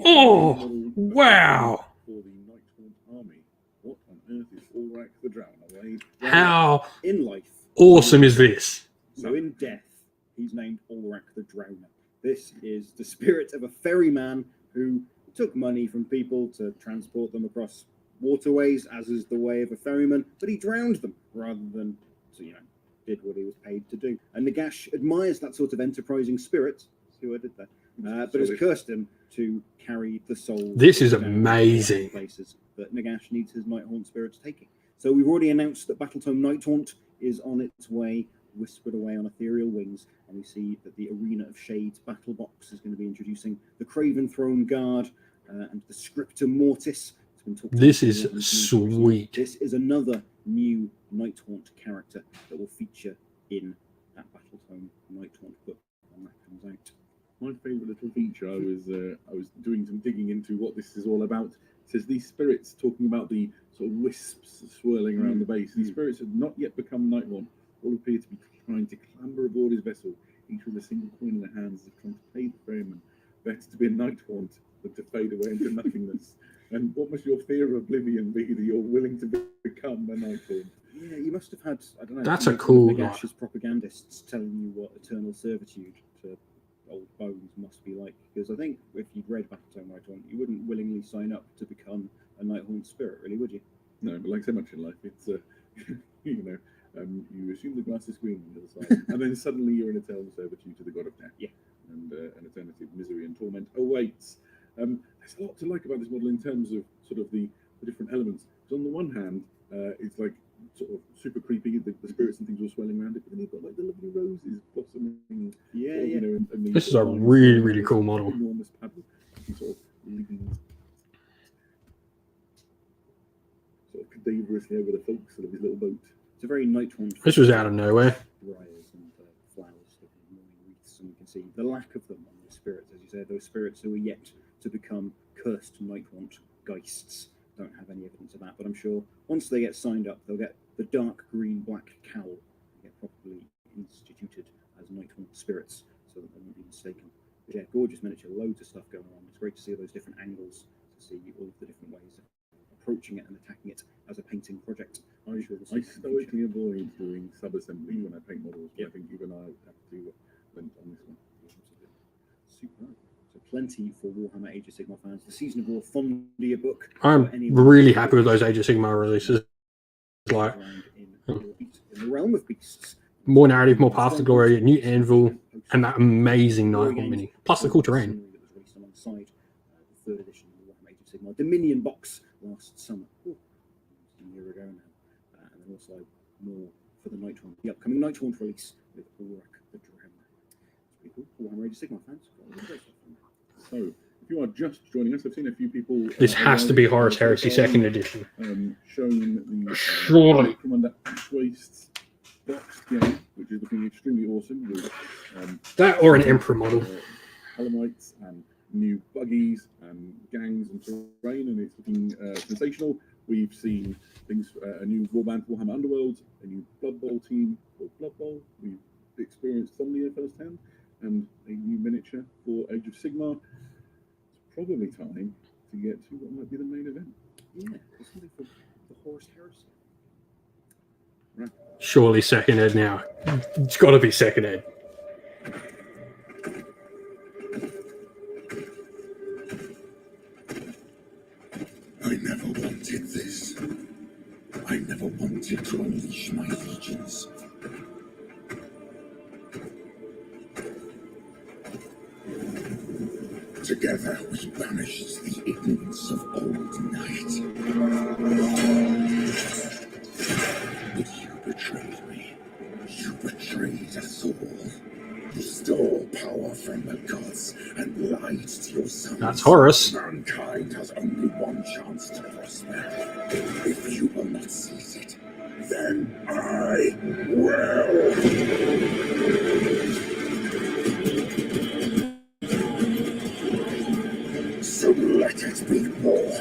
Speaker 1: Oh, wow.
Speaker 2: For the Nighthaunt army. What on earth is Ulrach the Drowner, Wade?
Speaker 1: How
Speaker 3: in life,
Speaker 1: awesome is this?
Speaker 3: so in death, he's named Ulrach the Drowner. This is the spirit of a ferryman who took money from people to transport them across waterways, as is the way of a ferryman, but he drowned them rather than, did what he was paid to do. And Nagash admires that sort of enterprising spirit. See what I did there? But has cursed him to carry the soul.
Speaker 1: This is
Speaker 3: down
Speaker 1: amazing.
Speaker 3: Places that Nagash needs his Nighthaunt spirits taking. So we've already announced that Battletome Nighthaunt is on its way, whispered away on ethereal wings, and we see that the Arena of Shades battle box is going to be introducing the Craven Throne Guard and the Scriptor Mortis.
Speaker 1: This is sweet.
Speaker 3: This is another new Nighthaunt character that will feature in that Battletome Nighthaunt book when that comes out.
Speaker 2: My favourite little feature, I was doing some digging into what this is all about. It says these spirits, talking about the sort of wisps swirling around the base. These spirits have not yet become Nighthaunt. All appear to be trying to clamber aboard his vessel, each with a single coin in their hands, as if trying to pay the ferryman. Better to be a Nighthaunt than to fade away into nothingness. And what must your fear of oblivion be that you're willing to become a Nighthaunt?
Speaker 3: Yeah, you must have had, I don't know.
Speaker 1: That's a cool one.
Speaker 3: Nagash's propagandists telling you what eternal servitude to old bones must be like. Because I think if you'd read Battletome Nighthaunt, you wouldn't willingly sign up to become a Nighthaunt spirit, really, would you?
Speaker 2: No, but like so much in life, it's, you know, you assume the grass is green on the other side, and then suddenly you're in eternal servitude to the god of death.
Speaker 3: Yeah.
Speaker 2: And an eternity of misery and torment awaits. There's a lot to like about this model in terms of sort of the different elements. Because on the one hand, it's like sort of super creepy, the spirits and things all swelling around it, but then you've got like the lovely roses blossoming.
Speaker 3: Yeah,
Speaker 2: you know, and
Speaker 1: This is a really, really cool model.
Speaker 2: Enormous paddle, sort of leaning sort of cadaverously over the folks of his little boat.
Speaker 3: It's a very Nighthaunt.
Speaker 1: This was out of nowhere.
Speaker 3: Briars and flowers, morning wreaths, and you can see the lack of them on the spirits, as you said. Those spirits who are yet to become cursed Nighthaunt geists don't have any evidence of that. But I'm sure once they get signed up, they'll get the dark green black cowl, get properly instituted as Nighthaunt spirits, so that they won't be mistaken. But yeah, gorgeous miniature, loads of stuff going on. It's great to see those different angles, to see all of the different ways of approaching it and attacking it as a painting project.
Speaker 2: I stoically avoid doing sub-assembly when I paint models, but I think even I have to lend on this one.
Speaker 3: Super. So plenty for Warhammer Age of Sigmar fans. The Season of War Fondia book.
Speaker 1: I'm really happy with those Age of Sigmar releases. Like
Speaker 3: in the realm of beasts.
Speaker 1: more narrative, more Path to Glory, a new Anvil, and that amazing Nighthaunt mini. Plus the cool terrain.
Speaker 3: That was released alongside the third edition of the Warhammer Age of Sigmar Dominion box last summer. A year ago now. And then also more for the Nighthaunt, the upcoming Nighthaunt release with Ulrich the Drone. It's pretty cool. Warhammer Age of Sigmar fans.
Speaker 2: So, if you are just joining us, I've seen a few people.
Speaker 1: This has to be Horus Heresy 2nd edition.
Speaker 2: Showing the
Speaker 1: Surely.
Speaker 2: Necromunda Wastes boxed game, which is looking extremely awesome. With,
Speaker 1: That or an Emperor model.
Speaker 2: Helamites and new buggies and gangs and terrain, and it's looking sensational. We've seen things, a new Warband Warhammer Underworld, a new Blood Bowl team for Blood Bowl. We've experienced Somnia firsthand, and a new miniature for Age of Sigmar. It's probably time to get to what might be the main event.
Speaker 3: Yeah, it's something for the Horus Heresy.
Speaker 2: Right.
Speaker 1: Surely 2nd ed now. It's got to be 2nd ed.
Speaker 5: I never wanted this. I never wanted to unleash my legions. Together we banished the ignorance of old night. But you betrayed me. You betrayed us all. You stole power from the gods and lied to your sons.
Speaker 1: That's Horus.
Speaker 5: Mankind has only one chance to prosper. If you will not seize it, then I will. So let it be war.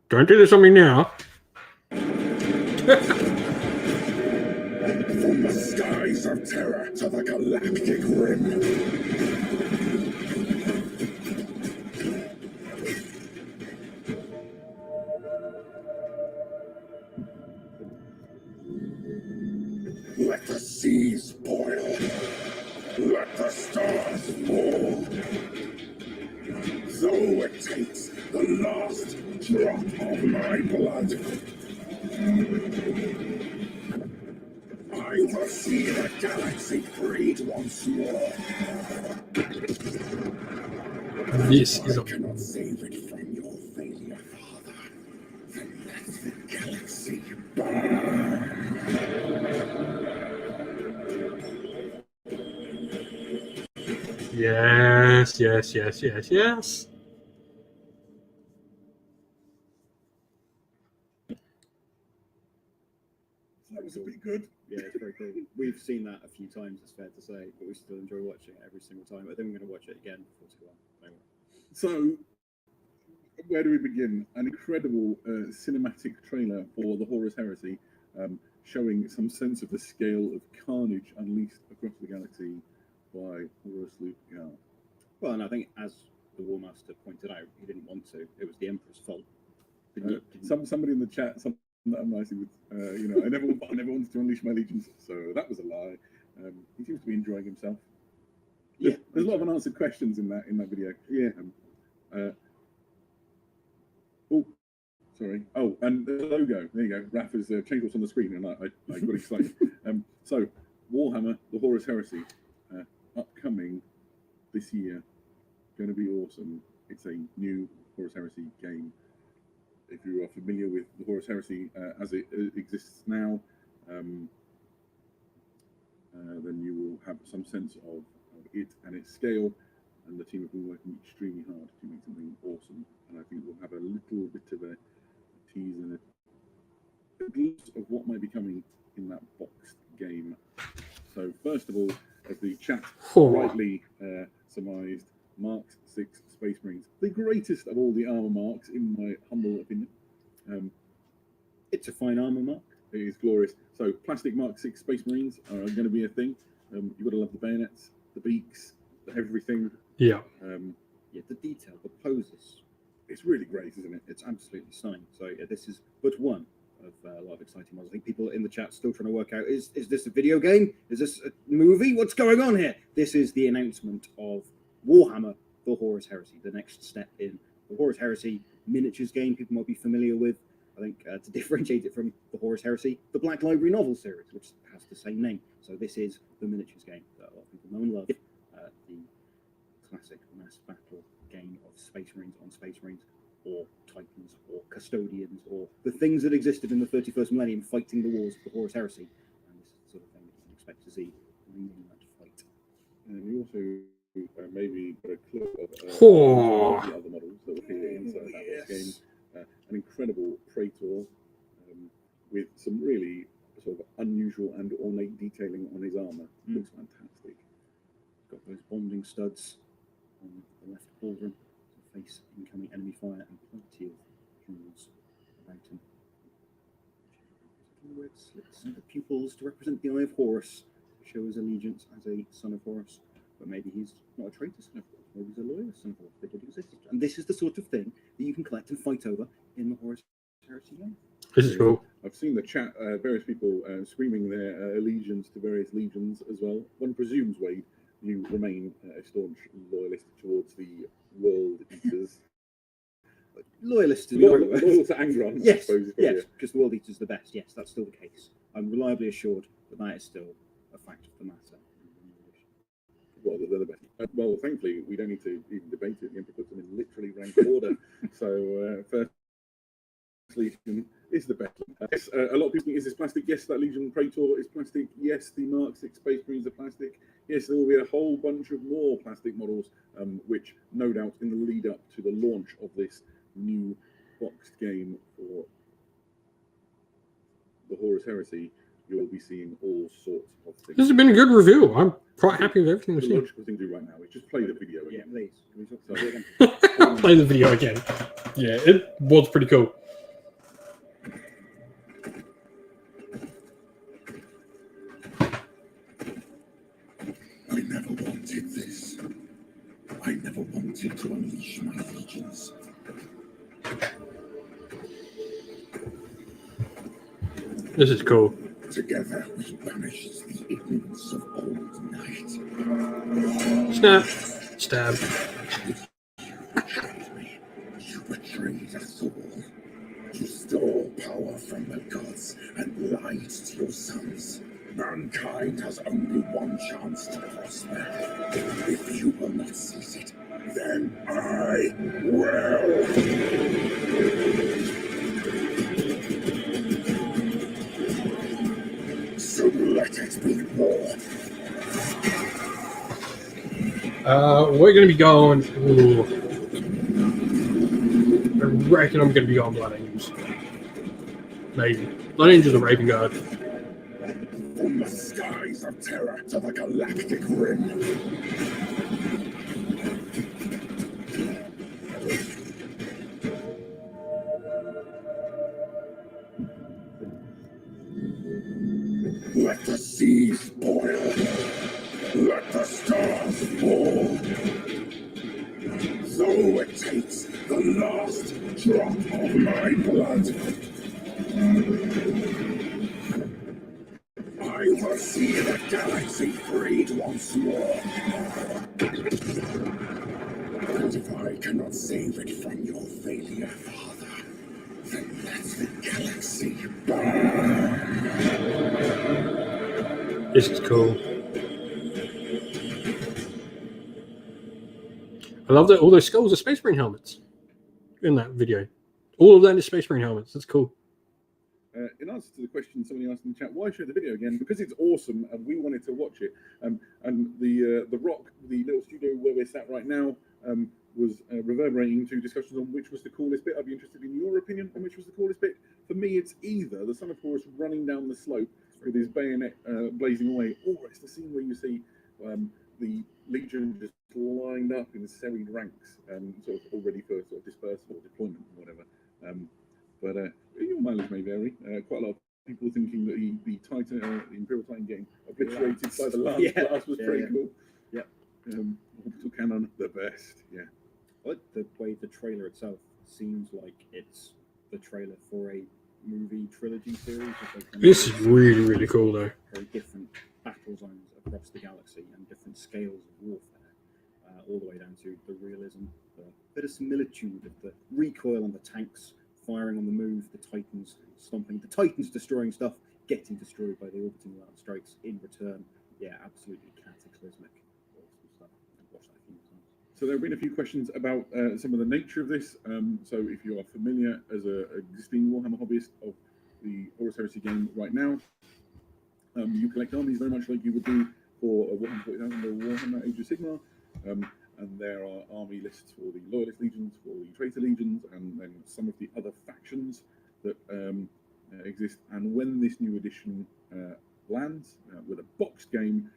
Speaker 1: Don't do this on me now.
Speaker 5: From the skies of terror to the galactic rim. Let the seas boil. Let the fall. Though it takes the last drop of my blood, I will see the galaxy freed once more.
Speaker 1: This is
Speaker 5: I cannot save it from your failure, Father. Then let the galaxy burn.
Speaker 1: yes, yes, yes, yes, yes.
Speaker 2: That was a bit good.
Speaker 3: Yeah, it's very cool. We've seen that a few times, it's fair to say, but we still enjoy watching it every single time. I think we're going to watch it again before too long. Anyway.
Speaker 2: So, where do we begin? An incredible cinematic trailer for the Horus Heresy, showing some sense of the scale of carnage unleashed across the galaxy by Horus Luke.
Speaker 3: Well, and I think, as the War Master pointed out, he didn't want to. It was the Emperor's fault.
Speaker 2: Somebody in the chat, something that I'm nicely with, I never wanted to unleash my legions, so that was a lie. He seems to be enjoying himself.
Speaker 3: Yeah,
Speaker 2: there's a lot of unanswered questions in that video.
Speaker 3: Yeah.
Speaker 2: Oh, sorry. Oh, and the logo. There you go. Raph has changed what's on the screen, and I got excited. So, Warhammer, the Horus Heresy, upcoming this year, going to be awesome. It's a new Horus Heresy game. If you are familiar with the Horus Heresy as it exists now, then you will have some sense of it and its scale. And the team have been working extremely hard to make something awesome. And I think we'll have a little bit of a tease and a glimpse of what might be coming in that boxed game. So first of all, as the chat rightly surmised, Mark 6 Space Marines, the greatest of all the armor marks, in my humble opinion.
Speaker 3: It's a fine armor mark.
Speaker 2: It is glorious. So plastic Mark 6 Space Marines are going to be a thing. You've got to love the bayonets, the beaks, everything.
Speaker 1: Yeah.
Speaker 3: Yeah, the detail, the poses.
Speaker 2: It's really great, isn't it?
Speaker 3: It's absolutely stunning. So yeah, this is but one of a lot of exciting ones. I think people in the chat still trying to work out, is this a video game? Is this a movie? What's going on here? This is the announcement of Warhammer, the Horus Heresy, the next step in the Horus Heresy miniatures game people might be familiar with. I think to differentiate it from the Horus Heresy, the Black Library novel series, which has the same name. So this is the miniatures game that a lot of people know and love. The classic mass battle game of Space Marines on Space Marines, or Titans, or Custodians, or the things that existed in the 31st millennium fighting the wars of the Horus Heresy. And this is the sort of thing that you can expect to see leading that fight.
Speaker 2: And you also maybe got a clue of the other models that will appear inside that game. An incredible Praetor with some really sort of unusual and ornate detailing on his armor. Looks fantastic.
Speaker 3: Got those bonding studs on the left pauldron to face incoming enemy fire, and plenty of jewels about him. Red slits the pupils to represent the eye of Horus, show his allegiance as a son of Horus. But maybe he's not a traitor son of Horus, maybe he's a loyal son of Horus. They did exist. And this is the sort of thing that you can collect and fight over in the Horus Heresy game.
Speaker 1: This is cool.
Speaker 2: I've seen the chat, various people screaming their allegiance to various legions as well. One presumes, Wade, you remain a staunch loyalist towards the World Eaters.
Speaker 3: Loyalist to
Speaker 2: loyal to Angron,
Speaker 3: yes,
Speaker 2: I suppose.
Speaker 3: Yes, because the World Eaters are the best. Yes, that's still the case. I'm reliably assured that that is still a fact of the matter.
Speaker 2: Well, they're the best. Well, thankfully, we don't need to even debate it. The Emperor puts them in literally ranked order. So, first Legion is the best. A lot of people think, is this plastic? Yes, that Legion Praetor is plastic. Yes, the Mark 6 Space Marines are plastic. Yes, there will be a whole bunch of more plastic models, which no doubt in the lead up to the launch of this new boxed game for the Horus Heresy, you'll be seeing all sorts of things.
Speaker 1: This has been a good review. I'm quite happy with everything we've
Speaker 2: The
Speaker 1: seen.
Speaker 2: logical thing to do right now is just play the video
Speaker 3: Yeah,
Speaker 2: again.
Speaker 3: please. Can we talk about it again?
Speaker 1: Play the video again. Yeah, it was pretty cool.
Speaker 5: I never wanted this. I never wanted to unleash my legions.
Speaker 1: This is cool.
Speaker 5: Together we banished the ignorance of old night.
Speaker 1: Snap. Stab.
Speaker 6: You betrayed us all. You stole power from the gods and lied to your sons. Mankind has only one chance to prosper. If you will not seize it, then I will. So let it be war.
Speaker 1: We're going to be going... Ooh. I reckon I'm going to be going Blood Angels. Maybe. Blood Angels or Raven Guard.
Speaker 6: From the skies of terror to the galactic rim. Let the seas boil. Let the stars fall. Though it takes the last drop of my blood, I will see the galaxy freed once more. And if I cannot save it from your failure, Father, then let the galaxy burn.
Speaker 1: This is cool. I love that all those skulls are Space Marine helmets in that video. All of that is Space Marine helmets. That's cool.
Speaker 2: In answer to the question somebody asked in the chat, why show the video again? Because it's awesome and we wanted to watch it. And the Rock, the little studio where we're sat right now, was reverberating to discussions on which was the coolest bit. I'd be interested in your opinion on which was the coolest bit. For me, it's either the Son of Horus running down the slope with his bayonet blazing away, or it's the scene where you see the Legion just lined up in serried ranks, sort of all ready for sort of dispersal or deployment or whatever. But your mileage may vary. Quite a lot of people thinking that the Titan, the Imperial Titan getting obliterated by the last blast was pretty cool.
Speaker 3: Yeah.
Speaker 2: Orbital cannon, the best. Yeah.
Speaker 3: I like the way the trailer itself seems like it's the trailer for a movie trilogy series.
Speaker 1: This is really, really cool, though.
Speaker 3: Very different battle zones across the galaxy and different scales of warfare, all the way down to the realism, the bit of similitude of the recoil on the tanks firing on the move, the Titans stomping, the Titans destroying stuff, getting destroyed by the orbiting round strikes in return. Yeah, absolutely cataclysmic. Awesome stuff. I've watched that a few times.
Speaker 2: So there have been a few questions about some of the nature of this. So if you are familiar as an existing Warhammer hobbyist of the Horus Heresy game right now, you collect armies very much like you would do for a Warhammer 40,000 or Warhammer Age of Sigmar. And there are army lists for the Loyalist Legions, for the Traitor Legions, and then some of the other factions that exist. And when this new edition lands with a boxed game,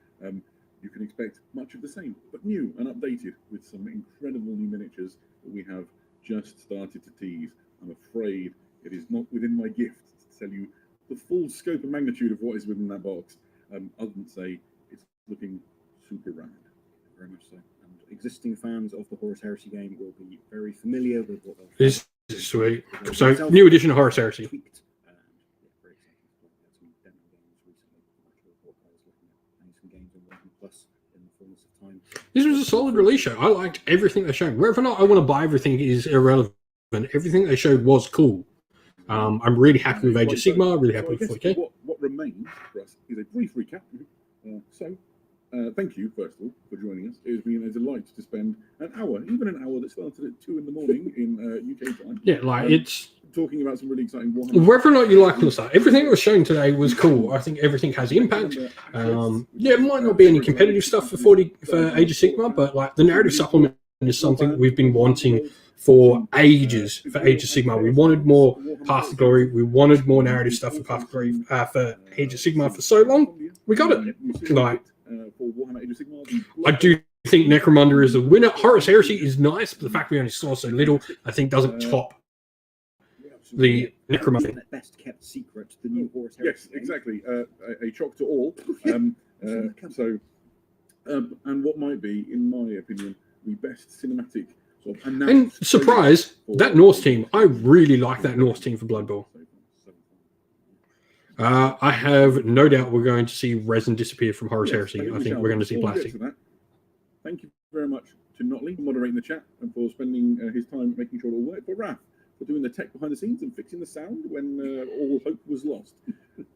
Speaker 2: you can expect much of the same, but new and updated with some incredible new miniatures that we have just started to tease. I'm afraid it is not within my gift to tell you the full scope and magnitude of what is within that box, other than say it's looking super rad.
Speaker 3: Very much so. And existing fans of the Horus Heresy game will be very familiar with what they'll
Speaker 1: This is sweet. So, new edition of Horus Heresy.
Speaker 3: tweaked. Very exciting. We had some demo games recently. Some games on Warhammer Plus in the fullness of time.
Speaker 1: This was a solid release show. I liked everything they showed. Whether or not I want to buy everything is irrelevant. Everything they showed was cool. I'm really happy with Age of Sigmar, really happy with 40K.
Speaker 2: What remains for us is a brief recap. Thank you, first of all, for joining us. It has been a delight to spend an hour, even an hour that started at 2 in the morning in UK time.
Speaker 1: Yeah, it's
Speaker 2: talking about some really exciting Warhammer.
Speaker 1: Whether or not you like all the stuff, everything that was shown today was cool. I think everything has impact. It might not be any competitive stuff for Age of Sigmar, but like the narrative supplement is something we've been wanting for ages for Age of Sigmar. We wanted more Path to Glory. We wanted more narrative stuff for Path to Glory for Age of Sigmar for so long. We got it.
Speaker 2: For Warhammer Age of Sigmar,
Speaker 1: I do think Necromunda is a winner. Horus Heresy is nice, but the fact we only saw so little, I think, doesn't top the Necromunda.
Speaker 3: Best kept secret, the new Horus Heresy.
Speaker 2: Yes, exactly. A shock to all. And what might be, in my opinion, the best cinematic sort of
Speaker 1: and surprise, that Norse team. I really like that Norse team for Blood Bowl. I have no doubt we're going to see resin disappear from Horus Heresy. I think we're going to see plastic.
Speaker 2: thank you very much to Notley for moderating the chat and for spending his time making sure it all worked. For Raph for doing the tech behind the scenes and fixing the sound when all hope was lost.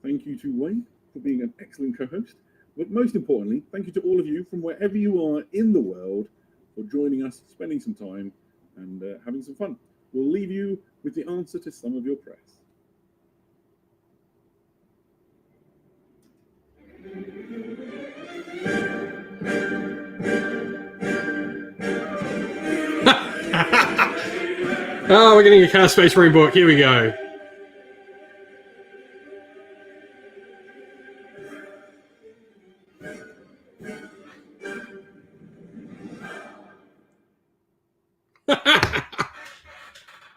Speaker 2: Thank you to Wayne for being an excellent co-host. But most importantly, thank you to all of you from wherever you are in the world for joining us, spending some time, and having some fun. We'll leave you with the answer to some of your prayers.
Speaker 1: Oh, we're getting a Chaos Space Marine book. Here we go.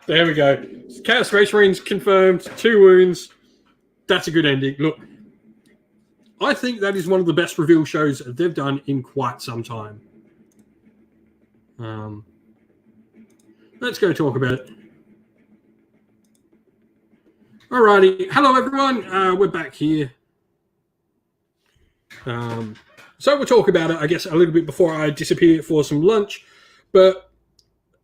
Speaker 1: There we go. Chaos Space Marines confirmed. 2 wounds. That's a good ending. Look, I think that is one of the best reveal shows they've done in quite some time. Let's go talk about it. Alrighty. Hello, everyone. We're back here. So we'll talk about it, I guess, a little bit before I disappear for some lunch. But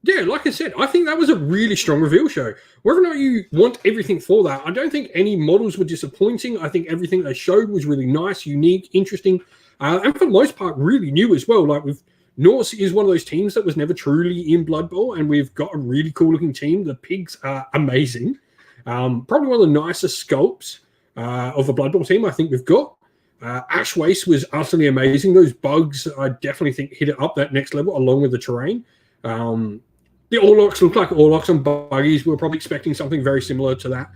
Speaker 1: yeah, like I said, I think that was a really strong reveal show. Whether or not you want everything for that, I don't think any models were disappointing. I think everything they showed was really nice, unique, interesting, and for the most part, really new as well. Like Norse is one of those teams that was never truly in Blood Bowl, and we've got a really cool looking team. The pigs are amazing. Probably one of the nicest sculpts of a Blood Bowl team I think we've got. Ash Waste was utterly amazing. Those bugs, I definitely think, hit it up that next level along with the terrain. The Orlocks look like Orlocks and buggies. We were probably expecting something very similar to that.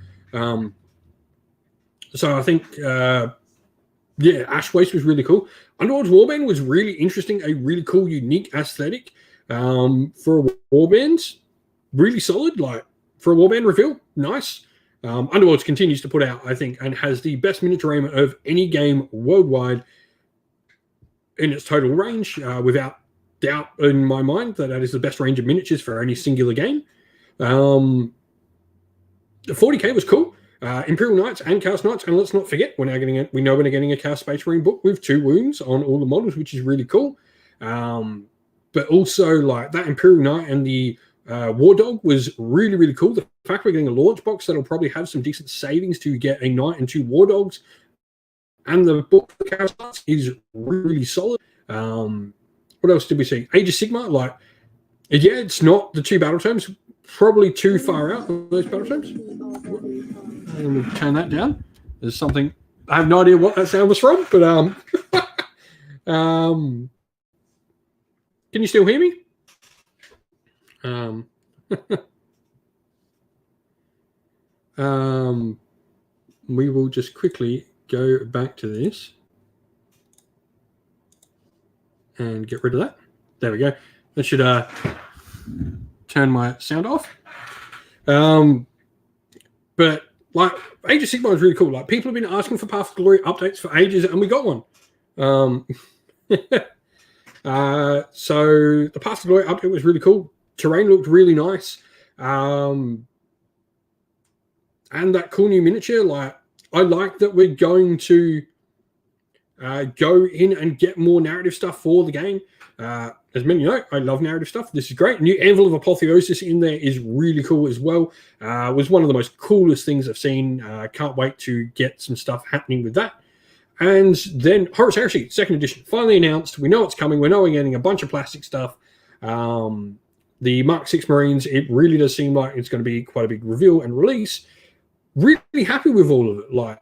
Speaker 1: So I think, Ash Waste was really cool. Underworld's Warband was really interesting, a really cool, unique aesthetic for a Warband. Really solid, like for a Warband reveal, nice. Underworlds continues to put out, I think, and has the best miniature aim of any game worldwide in its total range, without doubt in my mind that is the best range of miniatures for any singular game. The 40k was cool. Imperial Knights and Chaos Knights, and let's not forget, we know we're getting a Chaos Space Marine book with 2 wounds on all the models, which is really cool. But also, like, that Imperial Knight and the War Dog was really, really cool. The fact we're getting a launch box that'll probably have some decent savings to get a Knight and 2 War Dogs, and the book for Chaos Knights is really solid. What else did we see? Age of Sigma, like, yeah, it's not the 2 battle terms, probably too far out of those battle terms. And we'll turn that down. There's something, I have no idea what that sound was from, but can you still hear me? We will just quickly go back to this and get rid of that. There we go. That should turn my sound off. But like, Age of Sigmar is really cool. Like, people have been asking for Path of Glory updates for ages, and we got one. So the Path of Glory update was really cool. Terrain looked really nice. And that cool new miniature, like, I like that we're going to go in and get more narrative stuff for the game. As many know, I love narrative stuff. This is great. New Anvil of Apotheosis in there is really cool as well. Was one of the most coolest things I've seen. Can't wait to get some stuff happening with that. And then Horus Heresy, 2nd edition, finally announced. We know it's coming. We know we're getting a bunch of plastic stuff. The Mark 6 Marines, it really does seem like it's going to be quite a big reveal and release. Really happy with all of it. Like,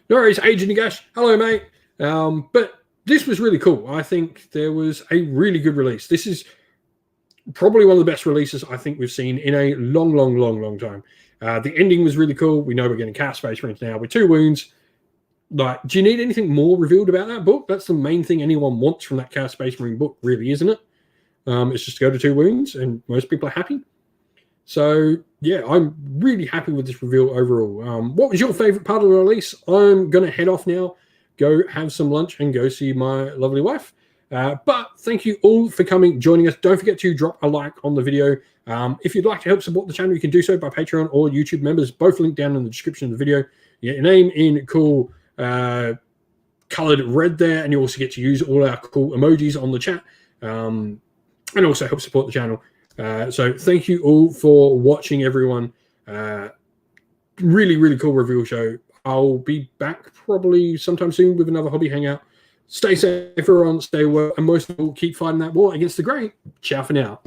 Speaker 1: no worries, Agent Nagash. Hello, mate. But this was really cool. I think there was a really good release. This is probably one of the best releases I think we've seen in a long, long, long, long time. The ending was really cool. We know we're getting Chaos Space Marines now with 2 wounds. Like, do you need anything more revealed about that book? That's the main thing anyone wants from that Chaos Space Marine book, really, isn't it? It's just to go to 2 wounds, and most people are happy. So, yeah, I'm really happy with this reveal overall. What was your favorite part of the release? I'm going to head off now, go have some lunch, and go see my lovely wife. But thank you all for coming, joining us. Don't forget to drop a like on the video. If you'd like to help support the channel, you can do so by Patreon or YouTube members, both linked down in the description of the video. You get your name in cool colored colored red there, and you also get to use all our cool emojis on the chat, and also help support the channel. So thank you all for watching, everyone. Really, really cool reveal show. I'll be back probably sometime soon with another hobby hangout. Stay safe, everyone. Stay well, and most of all, keep fighting that war against the Grey. Ciao for now.